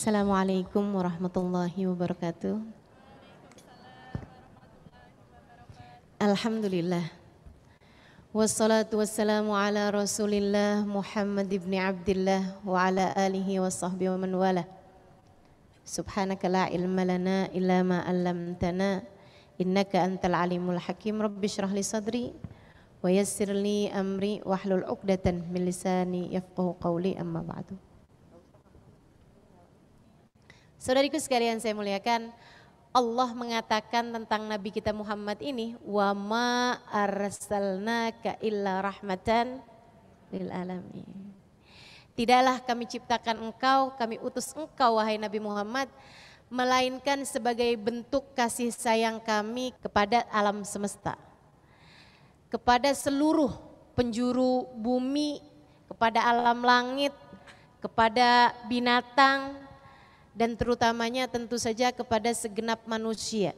Assalamualaikum warahmatullahi wabarakatuh. Alhamdulillah. Wassalatu wassalamu ala Rasulillah Muhammad ibn Abdillah wa ala alihi wa sahbihi wa man wala. Subhanaka la ilma lana illa ma 'allamtana innaka antal alimul hakim. Rabbi shrah li sadri wa yassir li amri wahlul 'uqdatan min lisani yafqahu qawli, amma ba'du. Saudariku sekalian saya muliakan, Allah mengatakan tentang Nabi kita Muhammad ini, wa ma arsalnaka illa rahmatan lil alamin. Tidaklah kami ciptakan engkau, kami utus engkau wahai Nabi Muhammad, melainkan sebagai bentuk kasih sayang kami kepada alam semesta, kepada seluruh penjuru bumi, kepada alam langit, kepada binatang, dan terutamanya tentu saja kepada segenap manusia.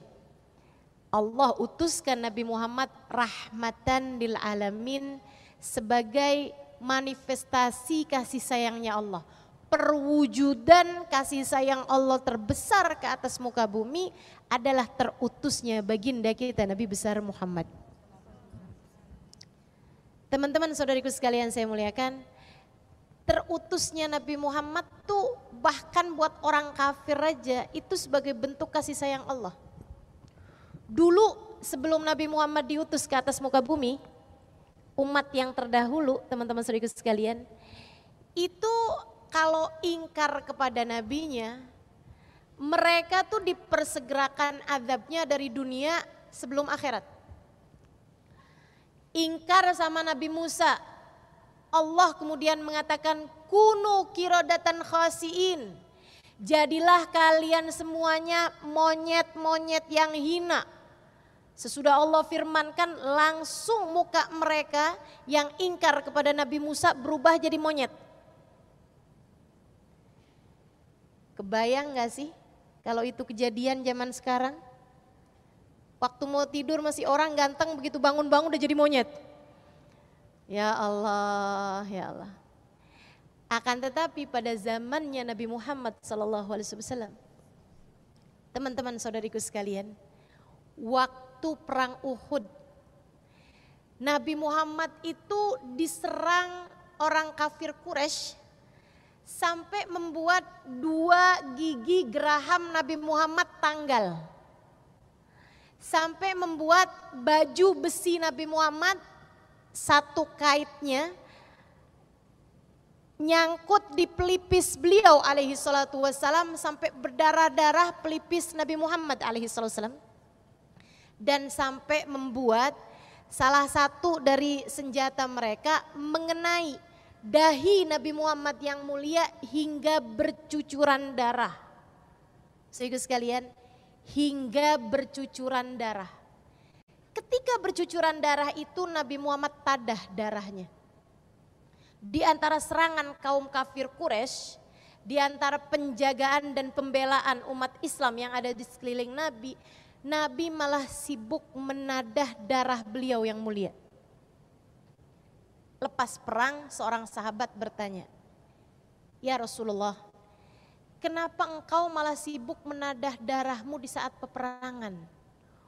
Allah utuskan Nabi Muhammad rahmatan lil alamin sebagai manifestasi kasih sayangnya Allah. Perwujudan kasih sayang Allah terbesar ke atas muka bumi adalah terutusnya baginda kita Nabi besar Muhammad. Teman-teman saudariku sekalian saya muliakan, terutusnya Nabi Muhammad tuh bahkan buat orang kafir aja itu sebagai bentuk kasih sayang Allah. Dulu sebelum Nabi Muhammad diutus ke atas muka bumi, umat yang terdahulu, teman-teman saudariku sekalian, itu kalau ingkar kepada nabinya, mereka tuh dipersegerakan azabnya dari dunia sebelum akhirat. Ingkar sama Nabi Musa, Allah kemudian mengatakan kunu kirodatan khasiin. Jadilah kalian semuanya monyet-monyet yang hina. Sesudah Allah firmankan langsung muka mereka yang ingkar kepada Nabi Musa berubah jadi monyet. Kebayang gak sih kalau itu kejadian zaman sekarang? Waktu mau tidur masih orang ganteng, begitu bangun-bangun udah jadi monyet. Ya Allah, ya Allah. Akan tetapi pada zamannya Nabi Muhammad SAW, teman-teman saudariku sekalian, waktu perang Uhud, Nabi Muhammad itu diserang orang kafir Quraisy sampai membuat 2 gigi geraham Nabi Muhammad tanggal. Sampai membuat baju besi Nabi Muhammad satu kaitnya nyangkut di pelipis beliau alaihi salatu wassalam sampai berdarah-darah pelipis Nabi Muhammad alaihi salatu wassalam, dan sampai membuat salah satu dari senjata mereka mengenai dahi Nabi Muhammad yang mulia hingga bercucuran darah. Saudara sekalian, hingga bercucuran darah. Ketika bercucuran darah itu Nabi Muhammad tadah darahnya. Di antara serangan kaum kafir Quraisy, di antara penjagaan dan pembelaan umat Islam yang ada di sekeliling Nabi, Nabi malah sibuk menadah darah beliau yang mulia. Lepas perang seorang sahabat bertanya, "Ya Rasulullah, kenapa engkau malah sibuk menadah darahmu di saat peperangan?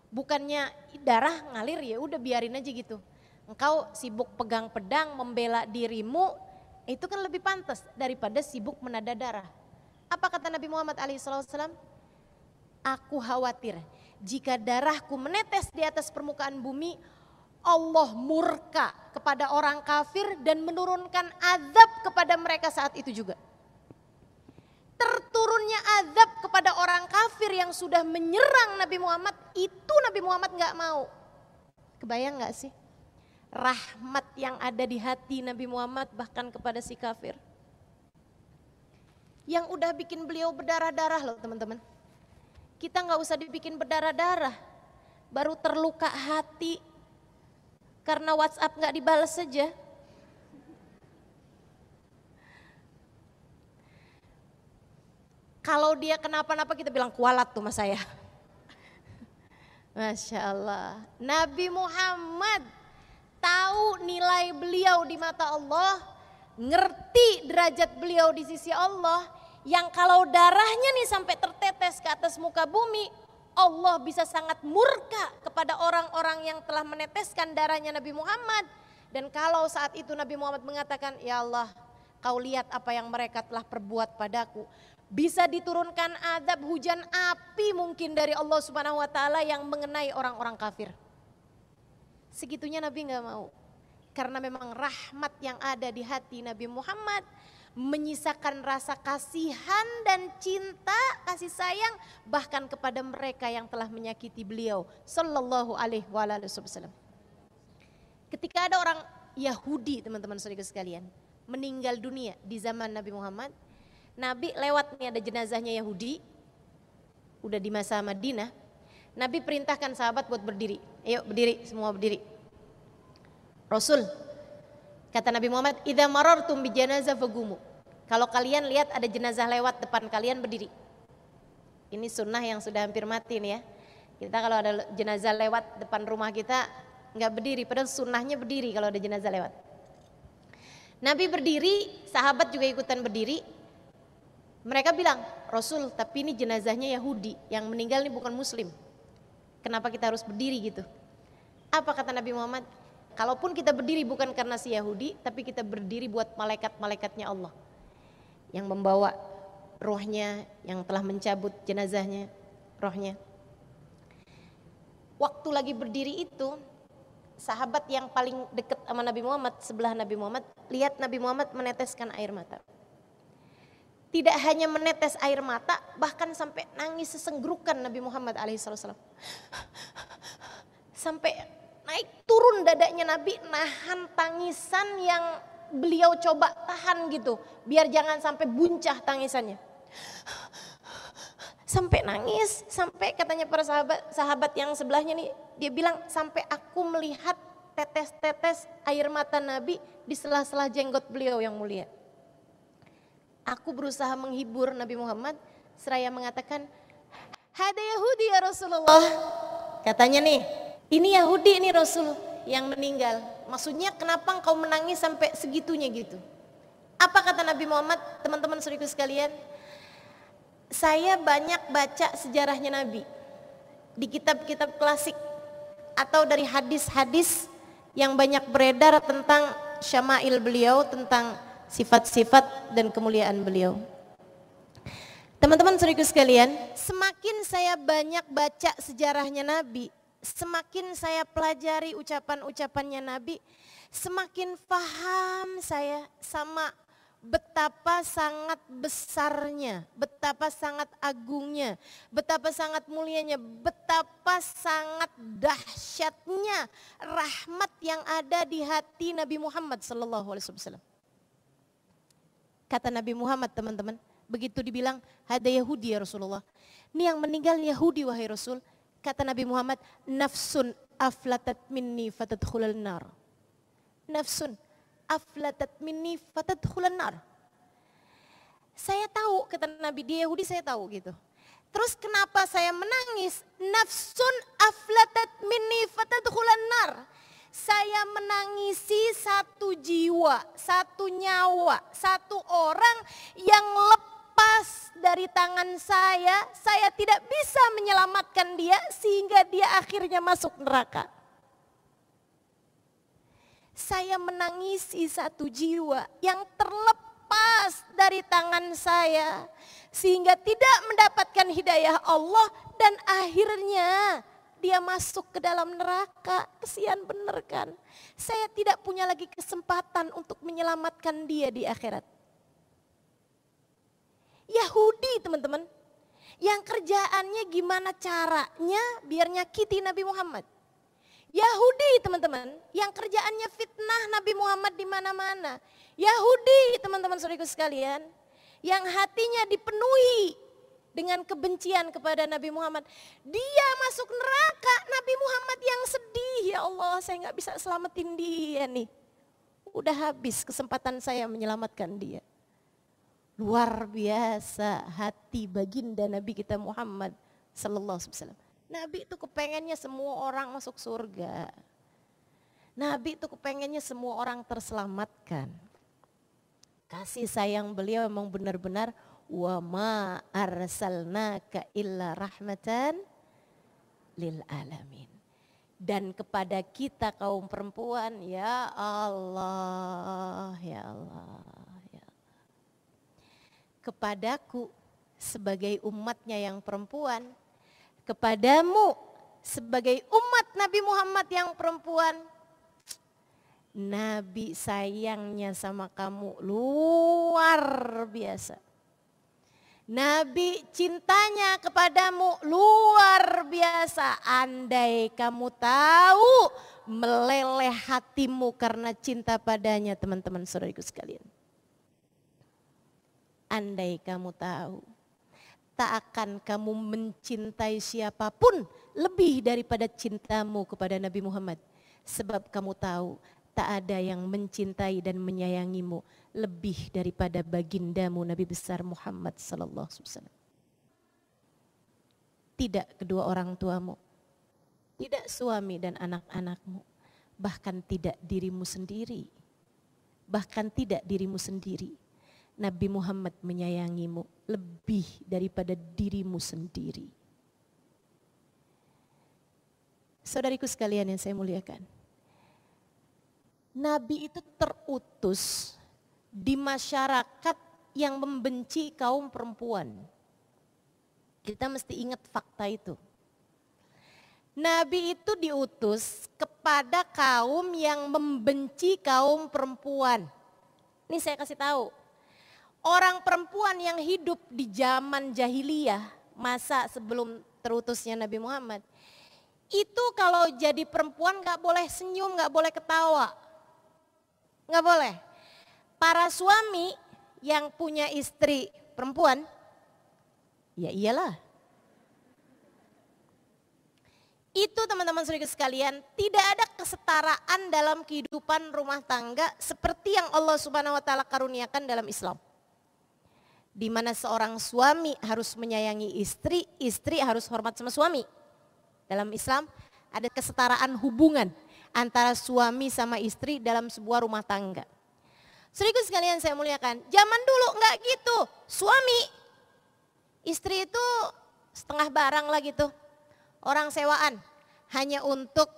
Bukannya darah ngalir ya udah biarin aja gitu. Engkau sibuk pegang pedang membela dirimu, itu kan lebih pantas daripada sibuk menadah darah." Apa kata Nabi Muhammad SAW? "Aku khawatir jika darahku menetes di atas permukaan bumi, Allah murka kepada orang kafir dan menurunkan azab kepada mereka saat itu juga." Terturunnya azab kepada orang kafir yang sudah menyerang Nabi Muhammad, itu Nabi Muhammad gak mau. Kebayang gak sih? Rahmat yang ada di hati Nabi Muhammad bahkan kepada si kafir. Yang udah bikin beliau berdarah-darah loh teman-teman. Kita gak usah dibikin berdarah-darah, baru terluka hati karena WhatsApp gak dibalas saja. Kalau dia kenapa-napa kita bilang kualat tuh mas saya. Masya Allah. Nabi Muhammad tahu nilai beliau di mata Allah, ngerti derajat beliau di sisi Allah, yang kalau darahnya nih sampai tertetes ke atas muka bumi, Allah bisa sangat murka kepada orang-orang yang telah meneteskan darahnya Nabi Muhammad. Dan kalau saat itu Nabi Muhammad mengatakan, ya Allah, kau lihat apa yang mereka telah perbuat padaku. Bisa diturunkan azab hujan api mungkin dari Allah Subhanahu wa taala yang mengenai orang-orang kafir. Segitunya Nabi nggak mau. Karena memang rahmat yang ada di hati Nabi Muhammad menyisakan rasa kasihan dan cinta, kasih sayang bahkan kepada mereka yang telah menyakiti beliau sallallahu alaihi wasallam. Ketika ada orang Yahudi, teman-teman saudara sekalian, meninggal dunia di zaman Nabi Muhammad, Nabi lewat nih ada jenazahnya Yahudi, udah di masa Madinah, Nabi perintahkan sahabat buat berdiri. Ayo berdiri, semua berdiri. Rasul, kata Nabi Muhammad, idza marartum bi janazah fagumu. Kalau kalian lihat ada jenazah lewat depan kalian, berdiri. Ini sunnah yang sudah hampir mati nih ya. Kita kalau ada jenazah lewat depan rumah kita nggak berdiri, padahal sunnahnya berdiri kalau ada jenazah lewat. Nabi berdiri, sahabat juga ikutan berdiri. Mereka bilang, Rasul, tapi ini jenazahnya Yahudi, yang meninggal ini bukan Muslim. Kenapa kita harus berdiri gitu? Apa kata Nabi Muhammad? Kalaupun kita berdiri bukan karena si Yahudi, tapi kita berdiri buat malaikat-malaikatnya Allah yang membawa rohnya, yang telah mencabut jenazahnya, rohnya. Waktu lagi berdiri itu, sahabat yang paling dekat sama Nabi Muhammad, sebelah Nabi Muhammad, lihat Nabi Muhammad meneteskan air mata. Tidak hanya menetes air mata, bahkan sampai nangis sesenggukan Nabi Muhammad alaihissalam. Sampai naik turun dadanya Nabi, nahan tangisan yang beliau coba tahan gitu, biar jangan sampai buncah tangisannya. Sampai nangis, sampai katanya para sahabat yang sebelahnya nih, dia bilang sampai aku melihat tetes-tetes air mata Nabi di sela-sela jenggot beliau yang mulia. Aku berusaha menghibur Nabi Muhammad seraya mengatakan, hada Yahudi ya Rasulullah. Katanya nih, ini Yahudi ini Rasul yang meninggal. Maksudnya kenapa engkau menangis sampai segitunya gitu? Apa kata Nabi Muhammad, teman-teman saudaraku sekalian? Saya banyak baca sejarahnya Nabi di kitab-kitab klasik atau dari hadis-hadis yang banyak beredar tentang syama'il beliau, tentang sifat-sifat dan kemuliaan beliau. Teman-teman saudaraku sekalian, semakin saya banyak baca sejarahnya Nabi, semakin saya pelajari ucapan-ucapannya Nabi, semakin paham saya sama betapa sangat besarnya, betapa sangat agungnya, betapa sangat mulianya, betapa sangat dahsyatnya rahmat yang ada di hati Nabi Muhammad SAW. Kata Nabi Muhammad, teman-teman, begitu dibilang hada Yahudi ya Rasulullah, ini yang meninggal Yahudi wahai Rasul. Kata Nabi Muhammad, nafsun aflatat minni fatadkhulal nar. Nafsun aflatat minni fatadkhulan nar. Saya tahu, kata Nabi, dia Yahudi saya tahu gitu. Terus kenapa saya menangis? Nafsun aflatat minni fatadkhulan nar. Saya menangisi satu jiwa, satu nyawa, satu orang yang lepas dari tangan saya tidak bisa menyelamatkan dia sehingga dia akhirnya masuk neraka. Saya menangisi satu jiwa yang terlepas dari tangan saya sehingga tidak mendapatkan hidayah Allah dan akhirnya dia masuk ke dalam neraka. Kesian bener kan? Saya tidak punya lagi kesempatan untuk menyelamatkan dia di akhirat. Yahudi teman-teman, yang kerjaannya gimana caranya biar nyakiti Nabi Muhammad. Yahudi teman-teman, yang kerjaannya fitnah Nabi Muhammad di mana-mana. Yahudi teman-teman saudaraku sekalian, yang hatinya dipenuhi dengan kebencian kepada Nabi Muhammad. Dia masuk neraka, Nabi Muhammad yang sedih. Ya Allah, saya nggak bisa selamatin dia nih. Udah habis kesempatan saya menyelamatkan dia. Luar biasa hati baginda Nabi kita Muhammad sallallahu alaihi wasallam. Nabi itu kepengennya semua orang masuk surga. Nabi itu kepengennya semua orang terselamatkan. Kasih sayang beliau memang benar-benar Wa ma arsalnaka illa rahmatan lil alamin. Dan kepada kita kaum perempuan, ya Allah, ya Allah, ya Allah. Kepadaku sebagai umatnya yang perempuan, kepadamu sebagai umat Nabi Muhammad yang perempuan, Nabi sayangnya sama kamu luar biasa. Nabi cintanya kepadamu luar biasa. Andai kamu tahu meleleh hatimu karena cinta padanya, teman-teman saudariku sekalian. Andai kamu tahu, tak akan kamu mencintai siapapun lebih daripada cintamu kepada Nabi Muhammad. Sebab kamu tahu tak ada yang mencintai dan menyayangimu lebih daripada bagindamu Nabi besar Muhammad sallallahu alaihi wasallam. Tidak kedua orang tuamu, tidak suami dan anak-anakmu, bahkan tidak dirimu sendiri. Bahkan tidak dirimu sendiri. Nabi Muhammad menyayangimu lebih daripada dirimu sendiri. Saudariku sekalian yang saya muliakan, Nabi itu terutus di masyarakat yang membenci kaum perempuan. Kita mesti ingat fakta itu. Nabi itu diutus kepada kaum yang membenci kaum perempuan. Ini saya kasih tahu. Orang perempuan yang hidup di zaman jahiliyah, masa sebelum terutusnya Nabi Muhammad, itu kalau jadi perempuan gak boleh senyum, gak boleh ketawa. Gak boleh. Para suami yang punya istri perempuan, ya iyalah. Itu teman-teman saudara sekalian, tidak ada kesetaraan dalam kehidupan rumah tangga seperti yang Allah Subhanahu wa taala karuniakan dalam Islam. Di mana seorang suami harus menyayangi istri, istri harus hormat sama suami. Dalam Islam ada kesetaraan hubungan antara suami sama istri dalam sebuah rumah tangga. Saudaraku sekalian saya muliakan, zaman dulu enggak gitu. Suami, istri itu setengah barang lah gitu. Orang sewaan hanya untuk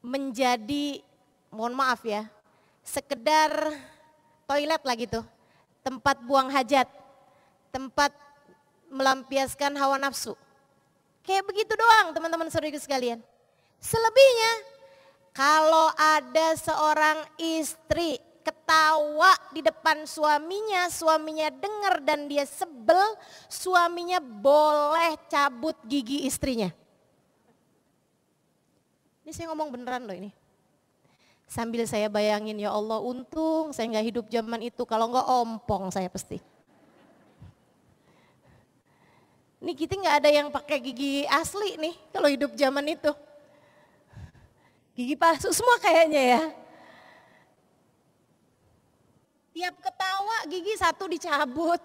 menjadi, mohon maaf ya, sekedar toilet lah gitu. Tempat buang hajat, tempat melampiaskan hawa nafsu. Kayak begitu doang teman-teman saudaraku sekalian. Selebihnya, kalau ada seorang istri ketawa di depan suaminya, suaminya dengar dan dia sebel, suaminya boleh cabut gigi istrinya. Ini saya ngomong beneran loh ini. Sambil saya bayangin, ya Allah untung saya nggak hidup zaman itu, kalau nggak ompong saya pasti. Ini kita nggak ada yang pakai gigi asli nih kalau hidup zaman itu. Gigi palsu semua kayaknya ya. Tiap ketawa gigi satu dicabut.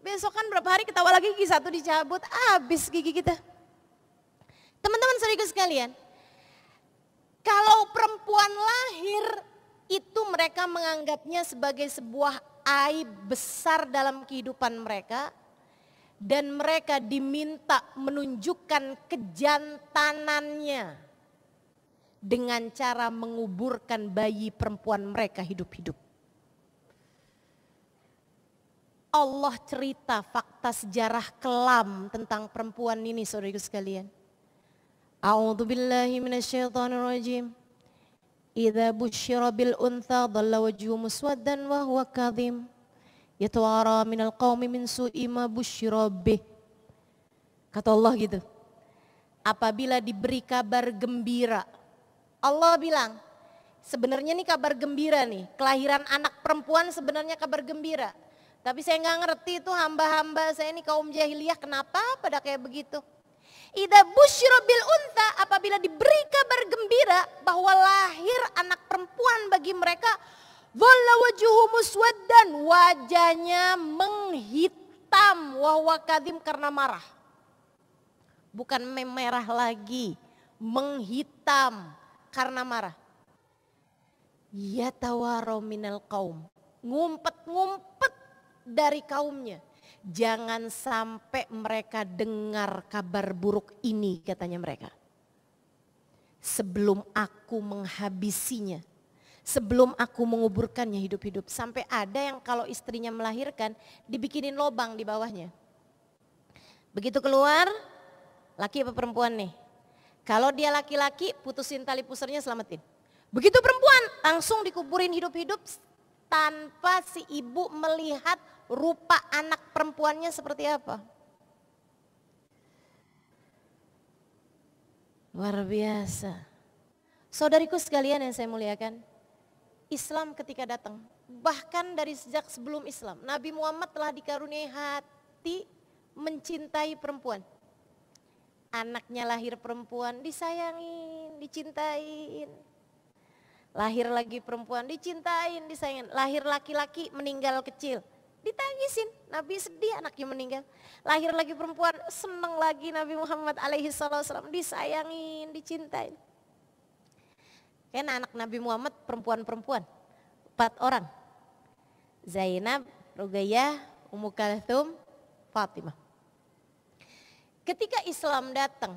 Besok kan berapa hari ketawa lagi gigi satu dicabut. Habis gigi kita. Teman-teman saudaraku sekalian. Kalau perempuan lahir itu mereka menganggapnya sebagai sebuah aib besar dalam kehidupan mereka. Dan mereka diminta menunjukkan kejantanannya dengan cara menguburkan bayi perempuan mereka hidup-hidup. Allah cerita fakta sejarah kelam tentang perempuan ini saudaraku sekalian. A'udzubillahi minasyaitonirrajim. Idza busyira bil untha dhalla wajhuhu muswaddan wa huwa kadhim. Yatawara minal qaumi min su'i ma busyira bih. Kata Allah gitu. Apabila diberi kabar gembira, Allah bilang, sebenarnya nih kabar gembira nih, kelahiran anak perempuan sebenarnya kabar gembira. Tapi saya nggak ngerti itu hamba-hamba saya ini kaum jahiliyah kenapa pada kayak begitu. Idza busyira bil untha, apabila diberi kabar gembira bahwa lahir anak perempuan bagi mereka, dhalla wajhuhu muswaddan, wajahnya menghitam, wa huwa kadhim, karena marah. Bukan memerah lagi, menghitam karena marah. Yatawara minal qaum, ngumpet-ngumpet dari kaumnya. Jangan sampai mereka dengar kabar buruk ini, katanya mereka. Sebelum aku menghabisinya, sebelum aku menguburkannya hidup-hidup. Sampai ada yang kalau istrinya melahirkan, dibikinin lobang di bawahnya. Begitu keluar, laki apa perempuan nih? Kalau dia laki-laki, putusin tali pusarnya, selamatin. Begitu perempuan, langsung dikuburin hidup-hidup tanpa si ibu melihat rupa anak perempuannya seperti apa. Luar biasa. Saudariku sekalian yang saya muliakan, Islam ketika datang, bahkan dari sejak sebelum Islam, Nabi Muhammad telah dikaruniai hati mencintai perempuan. Anaknya lahir perempuan, disayangin, dicintain. Lahir lagi perempuan, dicintain, disayangin. Lahir laki-laki, meninggal kecil, ditangisin. Nabi sedih anaknya meninggal. Lahir lagi perempuan, seneng lagi Nabi Muhammad alaihi salam, disayangin, dicintain. Kan anak Nabi Muhammad perempuan-perempuan, 4 orang. Zainab, Ruqayyah, Ummu Kalthum, Fatimah. Ketika Islam datang,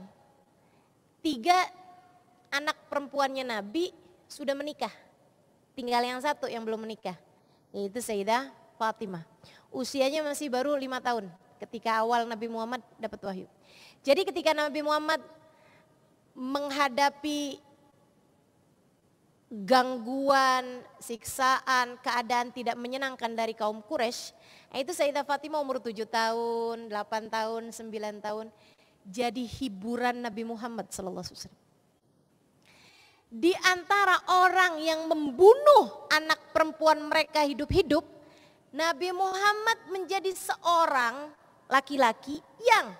3 anak perempuannya Nabi sudah menikah. Tinggal yang 1 yang belum menikah, yaitu Sayyidah Fatimah. Usianya masih baru 5 tahun ketika awal Nabi Muhammad dapat wahyu. Jadi ketika Nabi Muhammad menghadapi gangguan, siksaan, keadaan tidak menyenangkan dari kaum Quraisy, itu Sayyidah Fatimah umur 7 tahun, 8 tahun, 9 tahun, jadi hiburan Nabi Muhammad SAW. Di antara orang yang membunuh anak perempuan mereka hidup-hidup, Nabi Muhammad menjadi seorang laki-laki yang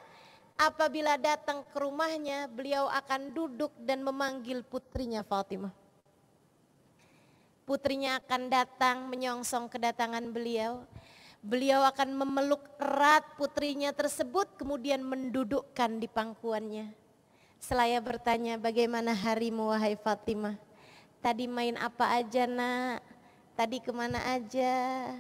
apabila datang ke rumahnya, beliau akan duduk dan memanggil putrinya Fatimah. Putrinya akan datang menyongsong kedatangan beliau. Beliau akan memeluk erat putrinya tersebut, kemudian mendudukkan di pangkuannya. Selaya bertanya, bagaimana harimu wahai Fatimah? Tadi main apa aja nak? Tadi kemana aja?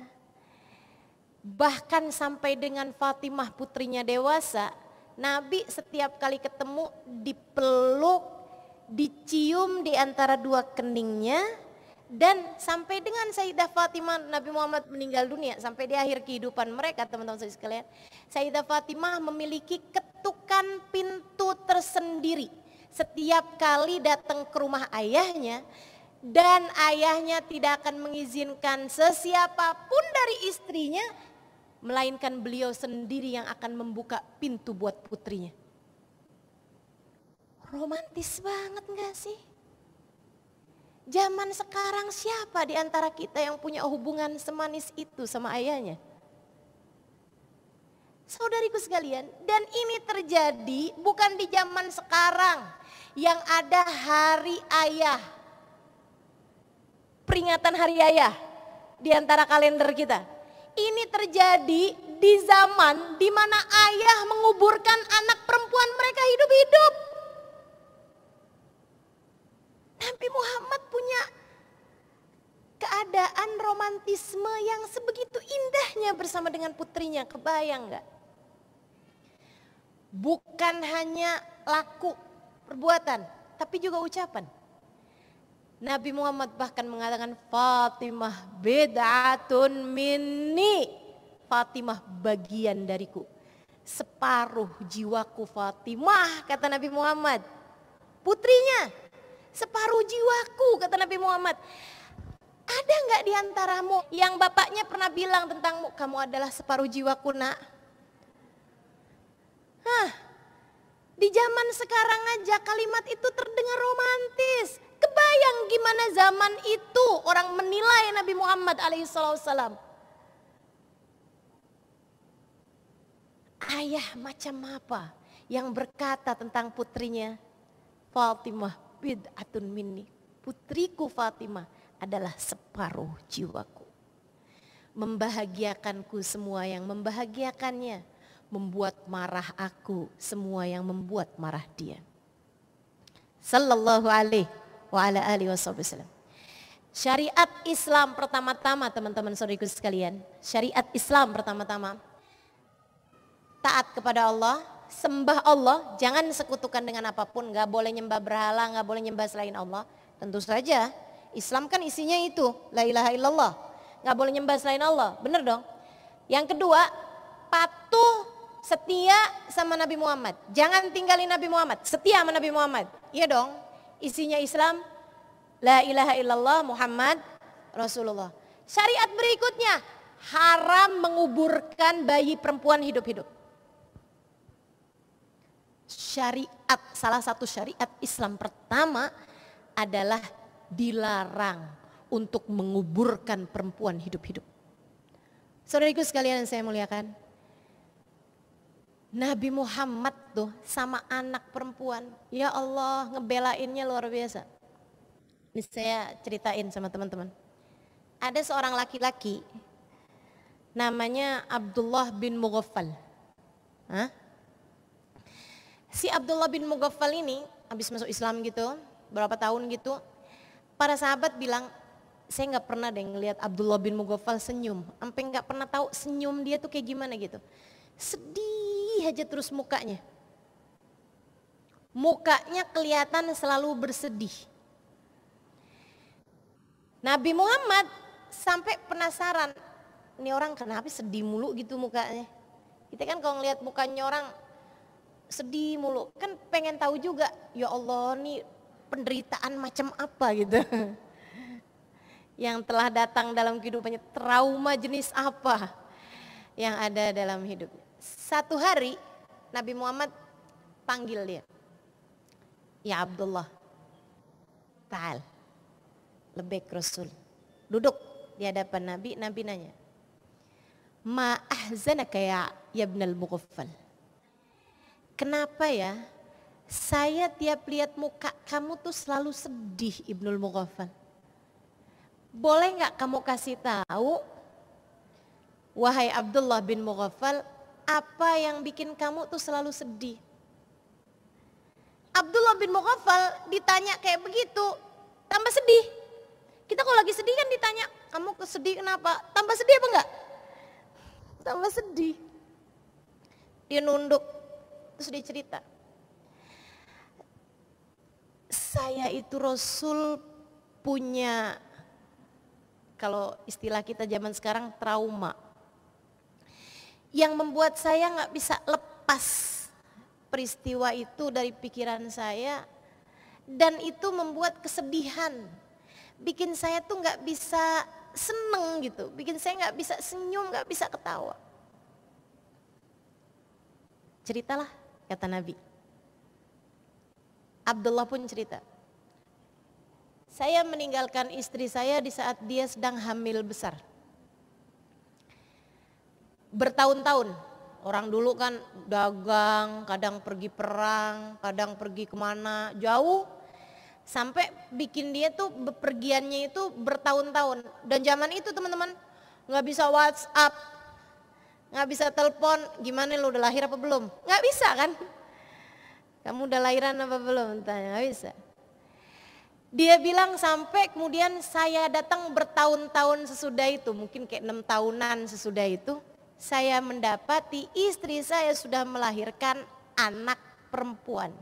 Bahkan sampai dengan Fatimah putrinya dewasa, Nabi setiap kali ketemu dipeluk, dicium di antara 2 keningnya. Dan sampai dengan Sayyidah Fatimah, Nabi Muhammad meninggal dunia, sampai di akhir kehidupan mereka, teman-teman sekalian, Sayyidah Fatimah memiliki ketukan pintu tersendiri setiap kali datang ke rumah ayahnya, dan ayahnya tidak akan mengizinkan sesiapapun dari istrinya, melainkan beliau sendiri yang akan membuka pintu buat putrinya. Romantis banget gak sih? Zaman sekarang siapa di antara kita yang punya hubungan semanis itu sama ayahnya? Saudariku sekalian, dan ini terjadi bukan di zaman sekarang yang ada hari ayah, peringatan hari ayah di antara kalender kita. Ini terjadi di zaman di mana ayah menguburkan anak perempuan mereka hidup-hidup. Nabi Muhammad punya keadaan romantisme yang sebegitu indahnya bersama dengan putrinya, kebayang gak? Bukan hanya laku perbuatan, tapi juga ucapan. Nabi Muhammad bahkan mengatakan, Fatimah bid'atun minni, Fatimah bagian dariku, separuh jiwaku Fatimah, kata Nabi Muhammad. Putrinya, separuh jiwaku, kata Nabi Muhammad. Ada nggak di antaramu yang bapaknya pernah bilang tentangmu, kamu adalah separuh jiwaku nak? Di zaman sekarang aja kalimat itu terdengar romantis. Kebayang gimana zaman itu orang menilai Nabi Muhammad alaihissalam. Ayah macam apa yang berkata tentang putrinya, Fatimah bid'atun minni, putriku Fatimah adalah separuh jiwaku. Membahagiakanku semua yang membahagiakannya, membuat marah aku semua yang membuat marah dia. Sallallahu alaihi wa ala alihi wasallam. Syariat Islam pertama-tama teman-teman saudariku sekalian. Syariat Islam pertama-tama. Taat kepada Allah, sembah Allah, jangan sekutukan dengan apapun. Gak boleh nyembah berhala, gak boleh nyembah selain Allah. Tentu saja Islam kan isinya itu, la ilaha illallah. Gak boleh nyembah selain Allah, bener dong. Yang kedua, patuh setia sama Nabi Muhammad. Jangan tinggalin Nabi Muhammad, setia sama Nabi Muhammad. Iya dong, isinya Islam, la ilaha illallah Muhammad Rasulullah. Syariat berikutnya, haram menguburkan bayi perempuan hidup-hidup. Syariat, salah satu syariat Islam pertama adalah dilarang untuk menguburkan perempuan hidup-hidup. Saudariku sekalian yang saya muliakan, Nabi Muhammad tuh sama anak perempuan, ya Allah ngebelainnya luar biasa. Ini saya ceritain sama teman-teman. Ada seorang laki-laki namanya Abdullah bin Mughaffal. Si Abdullah bin Mughaffal ini habis masuk Islam gitu, berapa tahun gitu. Para sahabat bilang, saya nggak pernah deh ngelihat Abdullah bin Mughaffal senyum. Sampai nggak pernah tahu senyum dia tuh kayak gimana gitu. Sedih aja terus mukanya. Mukanya kelihatan selalu bersedih. Nabi Muhammad sampai penasaran, ini orang kenapa sedih mulu gitu mukanya. Kita kan kalau ngelihat mukanya orang sedih mulu, kan pengen tahu juga, ya Allah nih penderitaan macam apa gitu. Yang telah datang dalam kehidupannya, trauma jenis apa yang ada dalam hidupnya. Satu hari Nabi Muhammad panggil dia, ya Abdullah, ta'al. Lebek Rasul, duduk di hadapan Nabi. Nabi nanya, ma ahzanaka ya ibnal Mughaffal. Kenapa ya saya tiap lihat muka kamu tuh selalu sedih Ibnul Mughaffal. Boleh gak kamu kasih tahu, wahai Abdullah bin Mughaffal, apa yang bikin kamu tuh selalu sedih? Abdullah bin Mughaffal ditanya kayak begitu, tambah sedih. Kita kalau lagi sedih kan ditanya, kamu sedih kenapa? Tambah sedih apa enggak? Tambah sedih. Dia nunduk, terus dia cerita. Saya itu Rasul punya, kalau istilah kita zaman sekarang, trauma. Yang membuat saya gak bisa lepas peristiwa itu dari pikiran saya. Dan itu membuat kesedihan. Bikin saya tuh gak bisa seneng gitu, bikin saya gak bisa senyum, gak bisa ketawa. Ceritalah, kata Nabi. Abdullah pun cerita, saya meninggalkan istri saya di saat dia sedang hamil besar. Bertahun-tahun, orang dulu kan dagang, kadang pergi perang, kadang pergi kemana jauh. Sampai bikin dia tuh bepergiannya itu bertahun-tahun. Dan zaman itu teman-teman gak bisa WhatsApp, gak bisa telepon, gimana lu udah lahir apa belum? Gak bisa kan? Kamu udah lahiran apa belum? Tanya, gak bisa. Dia bilang sampai kemudian saya datang bertahun-tahun sesudah itu, mungkin kayak 6 tahunan sesudah itu, saya mendapati istri saya sudah melahirkan anak perempuan.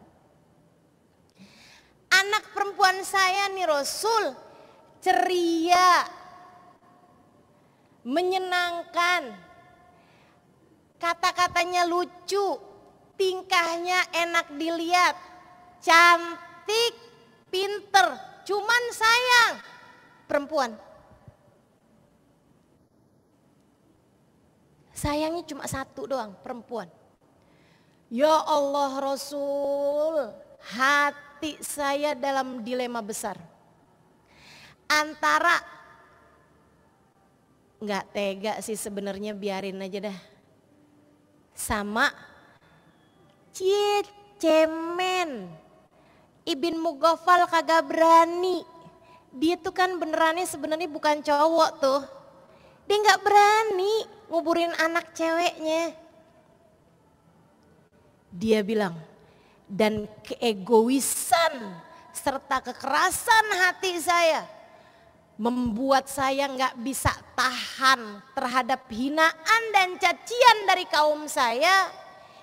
Anak perempuan saya nih Rasul, ceria, menyenangkan, kata-katanya lucu, tingkahnya enak dilihat, cantik, pinter, cuman sayang, perempuan. Sayangnya cuma satu doang, perempuan. Ya Allah Rasul, hati saya dalam dilema besar. Antara nggak tega sih sebenarnya, biarin aja dah. Sama cemen. Ibn Mughaffal kagak berani. Dia tuh kan benerannya sebenarnya bukan cowok tuh. Dia nggak berani nguburin anak ceweknya. Dia bilang, dan keegoisan serta kekerasan hati saya membuat saya nggak bisa tahan terhadap hinaan dan cacian dari kaum saya.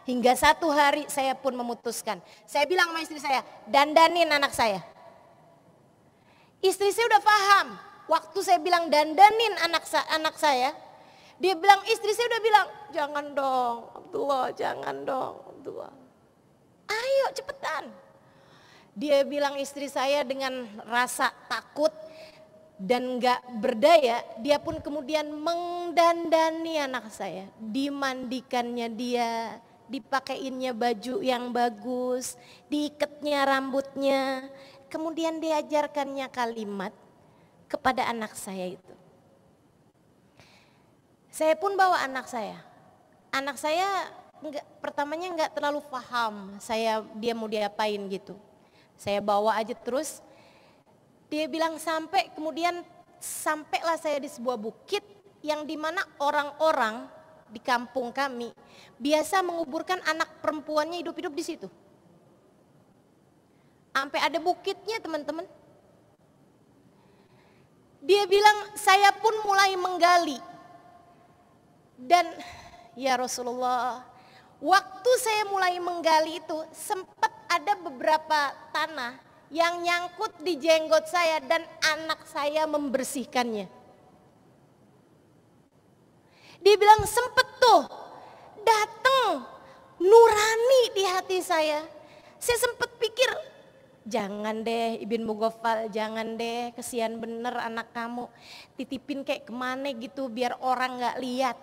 Hingga satu hari saya pun memutuskan. Saya bilang sama istri saya, dandanin anak saya. Istri saya udah paham. Waktu saya bilang dandanin anak saya, dia bilang, istri saya udah bilang, jangan dong Abdullah, jangan dong Abdullah. Ayo cepetan. Dia bilang istri saya dengan rasa takut dan gak berdaya, dia pun kemudian mendandani anak saya. Dimandikannya dia, dipakaiinnya baju yang bagus, diikatnya rambutnya. Kemudian diajarkannya kalimat kepada anak saya itu. Saya pun bawa anak saya. Anak saya pertamanya nggak terlalu paham dia mau diapain gitu. Saya bawa aja terus. Dia bilang sampailah saya di sebuah bukit yang dimana orang-orang di kampung kami biasa menguburkan anak perempuannya hidup-hidup di situ. Sampai ada bukitnya teman-teman. Dia bilang saya pun mulai menggali. Dan ya Rasulullah, waktu saya mulai menggali itu sempat ada beberapa tanah yang nyangkut di jenggot saya dan anak saya membersihkannya. Dia bilang sempet tuh datang nurani di hati saya. Saya sempet pikir, jangan deh Ibn Mughaffal, jangan deh, kesian bener anak kamu. Titipin kayak kemana gitu biar orang gak lihat.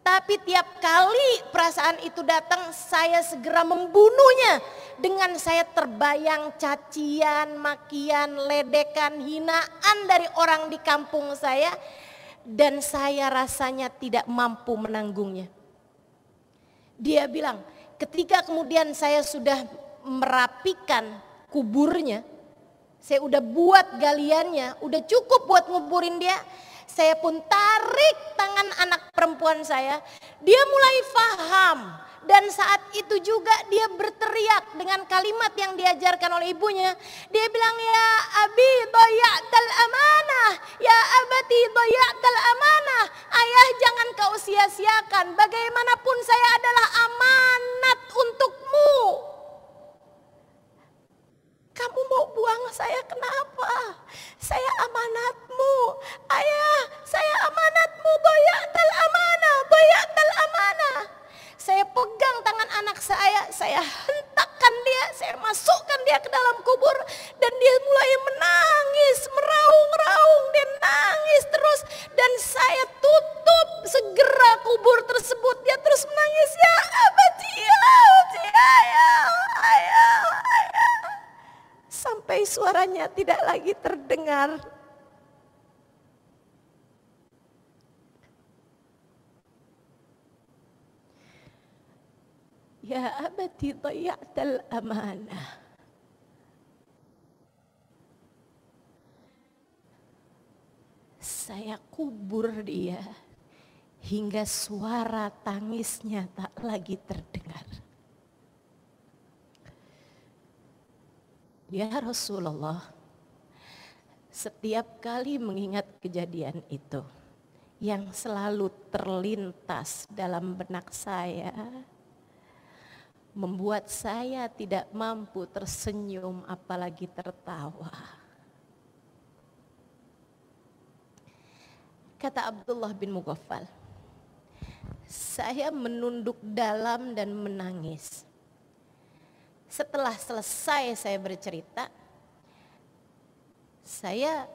Tapi tiap kali perasaan itu datang, saya segera membunuhnya. Dengan saya terbayang cacian, makian, ledekan, hinaan dari orang di kampung saya. Dan saya rasanya tidak mampu menanggungnya. Dia bilang, ketika kemudian saya sudah merapikan kuburnya, saya udah buat galiannya, udah cukup buat nguburin dia. Saya pun tarik tangan anak perempuan saya, dia mulai paham. Dan saat itu juga dia berteriak dengan kalimat yang diajarkan oleh ibunya. Dia bilang, ya abi daya'tal amanah, ya abati daya'tal amanah. Ayah jangan kau sia-siakan, bagaimanapun saya adalah amanat untukmu. Kamu mau buang saya kenapa? Saya amanatmu. Ayah, saya amanatmu. Daya'tal amanah, daya'tal amanah. Saya pegang tangan anak saya hentakkan dia, saya masukkan dia ke dalam kubur. Dan dia mulai menangis, meraung-raung, dia nangis terus. Dan saya tutup segera kubur tersebut, dia terus menangis. Ya abadi, ya abadi, ayah, ayah, ayah. Sampai suaranya tidak lagi terdengar. Ya abati daya'tal amanah. Saya kubur dia hingga suara tangisnya tak lagi terdengar. Ya Rasulullah, setiap kali mengingat kejadian itu, yang selalu terlintas dalam benak saya, membuat saya tidak mampu tersenyum apalagi tertawa. Kata Abdullah bin Mughaffal, saya menunduk dalam dan menangis. Setelah selesai saya bercerita, saya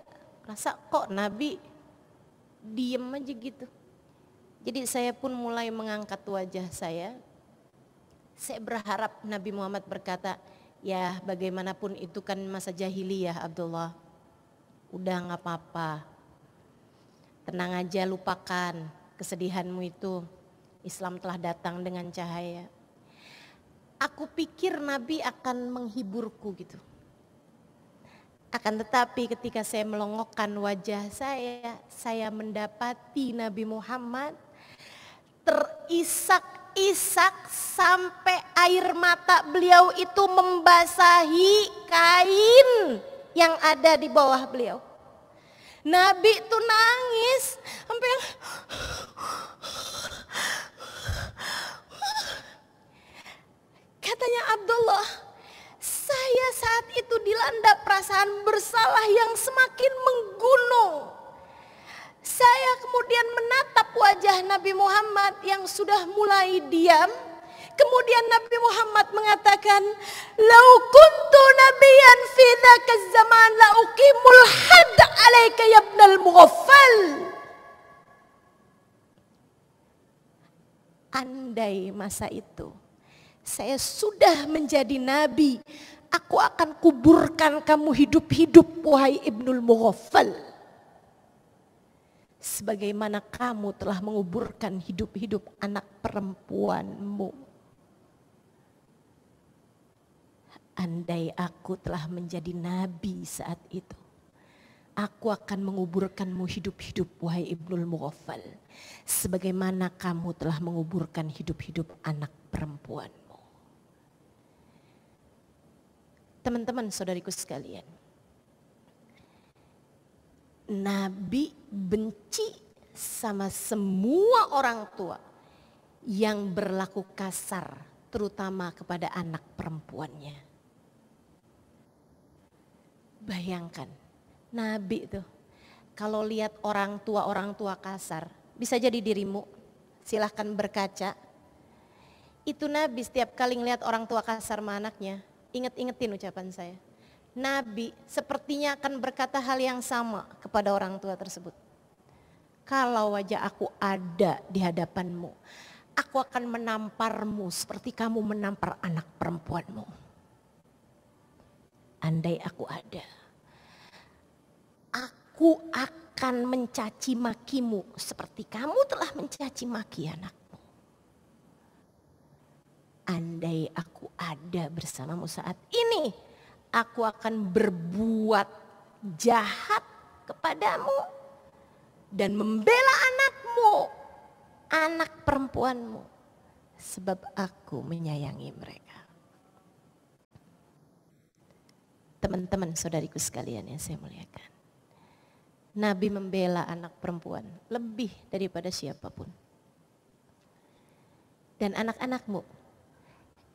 rasa kok Nabi diem aja gitu. Jadi saya pun mulai mengangkat wajah saya. Saya berharap Nabi Muhammad berkata, ya bagaimanapun itu kan masa jahiliyah Abdullah. Udah gak apa-apa. Tenang aja, lupakan kesedihanmu itu. Islam telah datang dengan cahaya. Aku pikir Nabi akan menghiburku gitu. Akan tetapi ketika saya melongokkan wajah saya mendapati Nabi Muhammad terisak-isak sampai air mata beliau itu membasahi kain yang ada di bawah beliau. Nabi tuh nangis sampai katanya Abdullah, saya saat itu dilanda perasaan bersalah yang semakin menggunung. Saya kemudian menatap wajah Nabi Muhammad yang sudah mulai diam. Kemudian Nabi Muhammad mengatakan, "Lau kuntu nabiyan fi dzaka zaman la uqimul hadd 'alaika ya ibnal mughaffal." Andai masa itu saya sudah menjadi nabi, aku akan kuburkan kamu hidup-hidup wahai Ibnul Mughaffal. Sebagaimana kamu telah menguburkan hidup-hidup anak perempuanmu. Andai aku telah menjadi nabi saat itu, aku akan menguburkanmu hidup-hidup wahai Ibnul Mughaffal. Sebagaimana kamu telah menguburkan hidup-hidup anak perempuanmu. Teman-teman saudariku sekalian, Nabi benci sama semua orang tua yang berlaku kasar, terutama kepada anak perempuannya. Bayangkan, Nabi tuh kalau lihat orang tua kasar, bisa jadi dirimu, silahkan berkaca. Itu Nabi setiap kali ngelihat orang tua kasar sama anaknya, ingetin ucapan saya. Nabi sepertinya akan berkata hal yang sama kepada orang tua tersebut. Kalau wajah aku ada di hadapanmu, aku akan menamparmu seperti kamu menampar anak perempuanmu. Andai aku ada, aku akan mencaci makimu seperti kamu telah mencaci maki anakmu. Andai aku ada bersamamu saat ini, aku akan berbuat jahat kepadamu dan membela anakmu, anak perempuanmu, sebab aku menyayangi mereka. Teman-teman saudariku sekalian yang saya muliakan, Nabi membela anak perempuan lebih daripada siapapun. Dan anak-anakmu,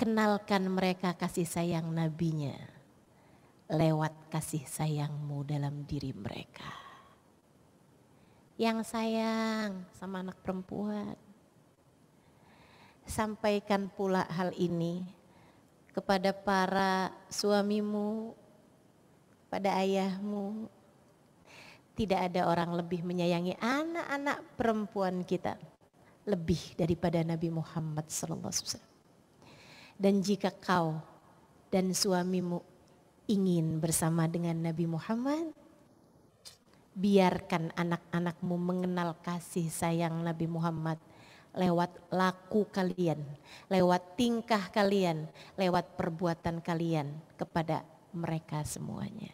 kenalkan mereka kasih sayang nabinya lewat kasih sayangmu dalam diri mereka. Yang sayang sama anak perempuan, sampaikan pula hal ini kepada para suamimu, pada ayahmu. Tidak ada orang lebih menyayangi anak-anak perempuan kita lebih daripada Nabi Muhammad SAW. Dan jika kau dan suamimu ingin bersama dengan Nabi Muhammad, biarkan anak-anakmu mengenal kasih sayang Nabi Muhammad lewat laku kalian, lewat tingkah kalian, lewat perbuatan kalian kepada mereka semuanya.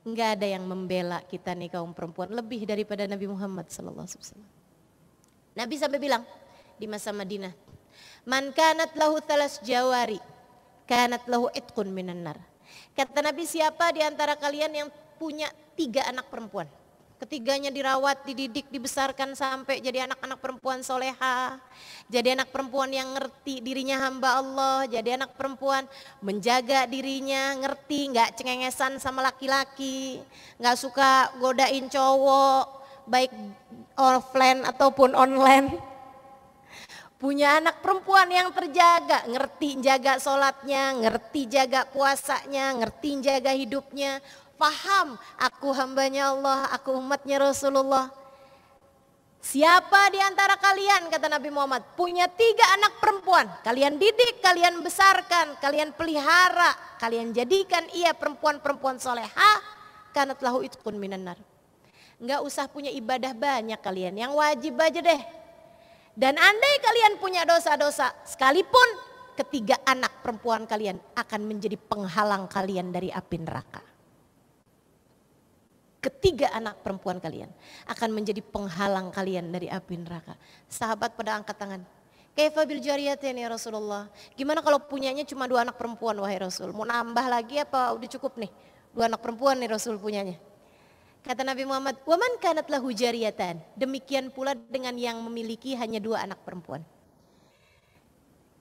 Enggak ada yang membela kita nih kaum perempuan lebih daripada Nabi Muhammad SAW. Nabi sampai bilang di masa Madinah, "Man kanat lahu thalas jawari, kanat lahu itqun minan nar." Kata Nabi, siapa di antara kalian yang punya 3 anak perempuan, ketiganya dirawat, dididik, dibesarkan sampai jadi anak-anak perempuan soleha, jadi anak perempuan yang ngerti dirinya hamba Allah, jadi anak perempuan menjaga dirinya, ngerti, gak cengengesan sama laki-laki, gak suka godain cowok, baik offline ataupun online. Punya anak perempuan yang terjaga, ngerti jaga sholatnya, ngerti jaga puasanya, ngerti jaga hidupnya, paham aku hambanya Allah, aku umatnya Rasulullah. Siapa di antara kalian, kata Nabi Muhammad, punya 3 anak perempuan, kalian didik, kalian besarkan, kalian pelihara, kalian jadikan ia perempuan-perempuan soleha, kanat lahu itqun minan nar. Enggak usah punya ibadah banyak kalian, yang wajib aja deh. Dan andai kalian punya dosa-dosa, sekalipun 3 anak perempuan kalian akan menjadi penghalang kalian dari api neraka. 3 anak perempuan kalian akan menjadi penghalang kalian dari api neraka. Sahabat pada angkat tangan, Kaifa bil jariyatain ya Rasulullah. Gimana kalau punyanya cuma 2 anak perempuan wahai Rasul? Mau nambah lagi apa udah cukup nih? 2 anak perempuan nih Rasul punyanya. Kata Nabi Muhammad, "Wa man kanat lahu jariyatan." Demikian pula dengan yang memiliki hanya 2 anak perempuan.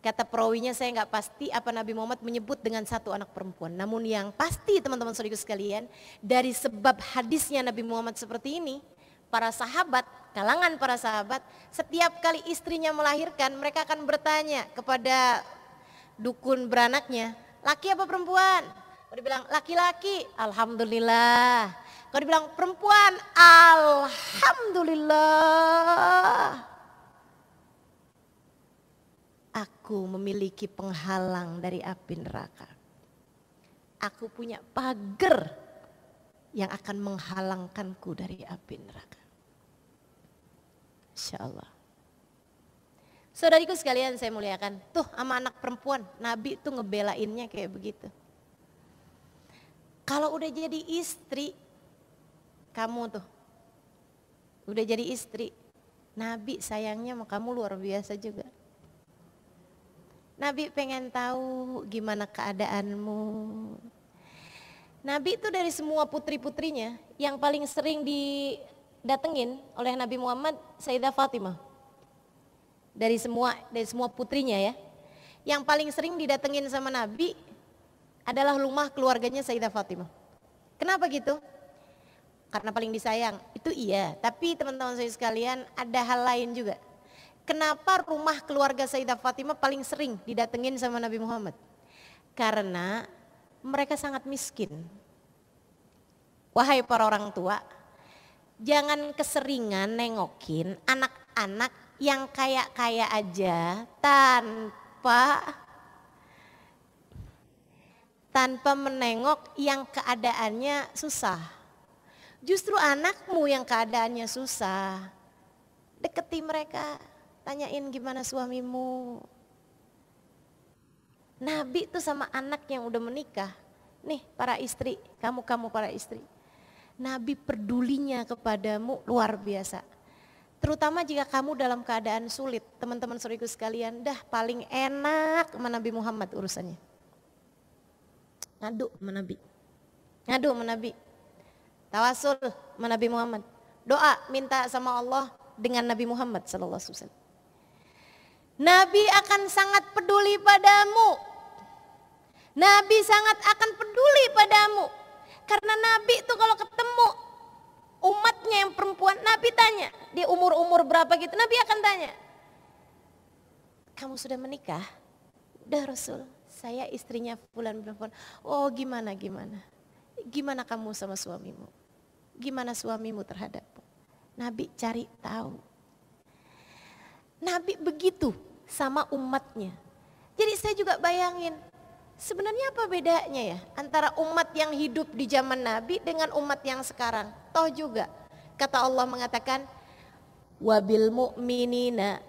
Kata perawinya saya nggak pasti apa Nabi Muhammad menyebut dengan 1 anak perempuan. Namun yang pasti teman-teman saudaraku sekalian, dari sebab hadisnya Nabi Muhammad seperti ini, para sahabat, kalangan para sahabat, setiap kali istrinya melahirkan, mereka akan bertanya kepada dukun beranaknya, laki apa perempuan? Kalau dibilang laki-laki, alhamdulillah. Kalau dibilang perempuan, alhamdulillah. Aku memiliki penghalang dari api neraka. Aku punya pagar yang akan menghalangkanku dari api neraka. Insya Allah. Saudariku sekalian saya muliakan. Tuh sama anak perempuan, Nabi tuh ngebelainnya kayak begitu. Kalau udah jadi istri, kamu tuh udah jadi istri, Nabi sayangnya sama kamu luar biasa juga. Nabi pengen tahu gimana keadaanmu. Nabi itu dari semua putri-putrinya yang paling sering didatengin oleh Nabi Muhammad Sayyidah Fatimah. Dari semua putrinya ya. Yang paling sering didatengin sama Nabi adalah rumah keluarganya Sayyidah Fatimah. Kenapa gitu? Karena paling disayang. Itu iya, tapi teman-teman saya sekalian ada hal lain juga. Kenapa rumah keluarga Sayyidah Fatimah paling sering didatengin sama Nabi Muhammad? Karena mereka sangat miskin. Wahai para orang tua, jangan keseringan nengokin anak-anak yang kaya-kaya aja tanpa menengok yang keadaannya susah. Justru anakmu yang keadaannya susah, deketi mereka. Tanyain gimana suamimu. Nabi tuh sama anak yang udah menikah. Nih para istri, kamu para istri. Nabi pedulinya kepadamu luar biasa. Terutama jika kamu dalam keadaan sulit. Teman-teman saudaraku sekalian, dah paling enak sama Nabi Muhammad urusannya. Ngadu sama Nabi. Tawasul sama Nabi Muhammad. Doa minta sama Allah dengan Nabi Muhammad SAW. Nabi akan sangat peduli padamu. Nabi sangat akan peduli padamu. Karena Nabi itu kalau ketemu umatnya yang perempuan, Nabi tanya. Dia umur berapa gitu, Nabi akan tanya. Kamu sudah menikah? Udah Rasul, saya istrinya fulan perempuan. Oh gimana? Gimana kamu sama suamimu? Gimana suamimu terhadapmu? Nabi cari tahu. Nabi begitu sama umatnya. Jadi saya juga bayangin, sebenarnya apa bedanya ya antara umat yang hidup di zaman Nabi dengan umat yang sekarang? Toh juga kata Allah mengatakan, wabil mu'minina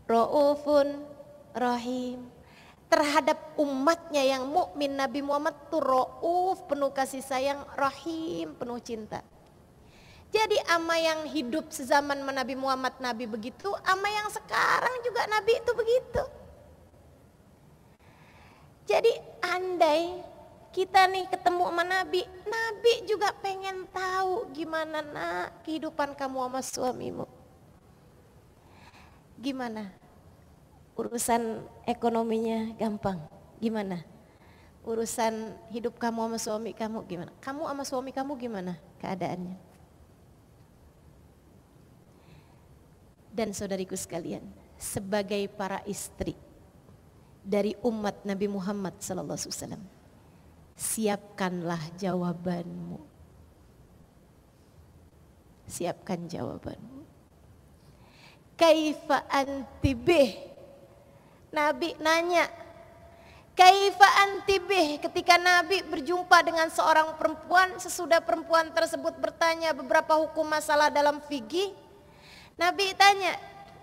ra'ufun rahim. Terhadap umatnya yang mukmin Nabi Muhammad tuh ra'uf, penuh kasih sayang, rahim, penuh cinta. Jadi ama yang hidup sezaman Nabi Muhammad Nabi begitu, ama yang sekarang juga Nabi itu begitu. Jadi andai kita nih ketemu sama Nabi, Nabi juga pengen tahu gimana nak kehidupan kamu sama suamimu. Gimana? Urusan ekonominya gampang, gimana? Urusan hidup kamu sama suami kamu gimana? Kamu sama suami kamu gimana keadaannya? Dan saudariku sekalian, sebagai para istri dari umat Nabi Muhammad SAW, siapkanlah jawabanmu. Siapkan jawabanmu. Kaifa anti bih? Nabi nanya, kaifa anti bih? Ketika Nabi berjumpa dengan seorang perempuan, sesudah perempuan tersebut bertanya beberapa hukum masalah dalam fikih, Nabi tanya,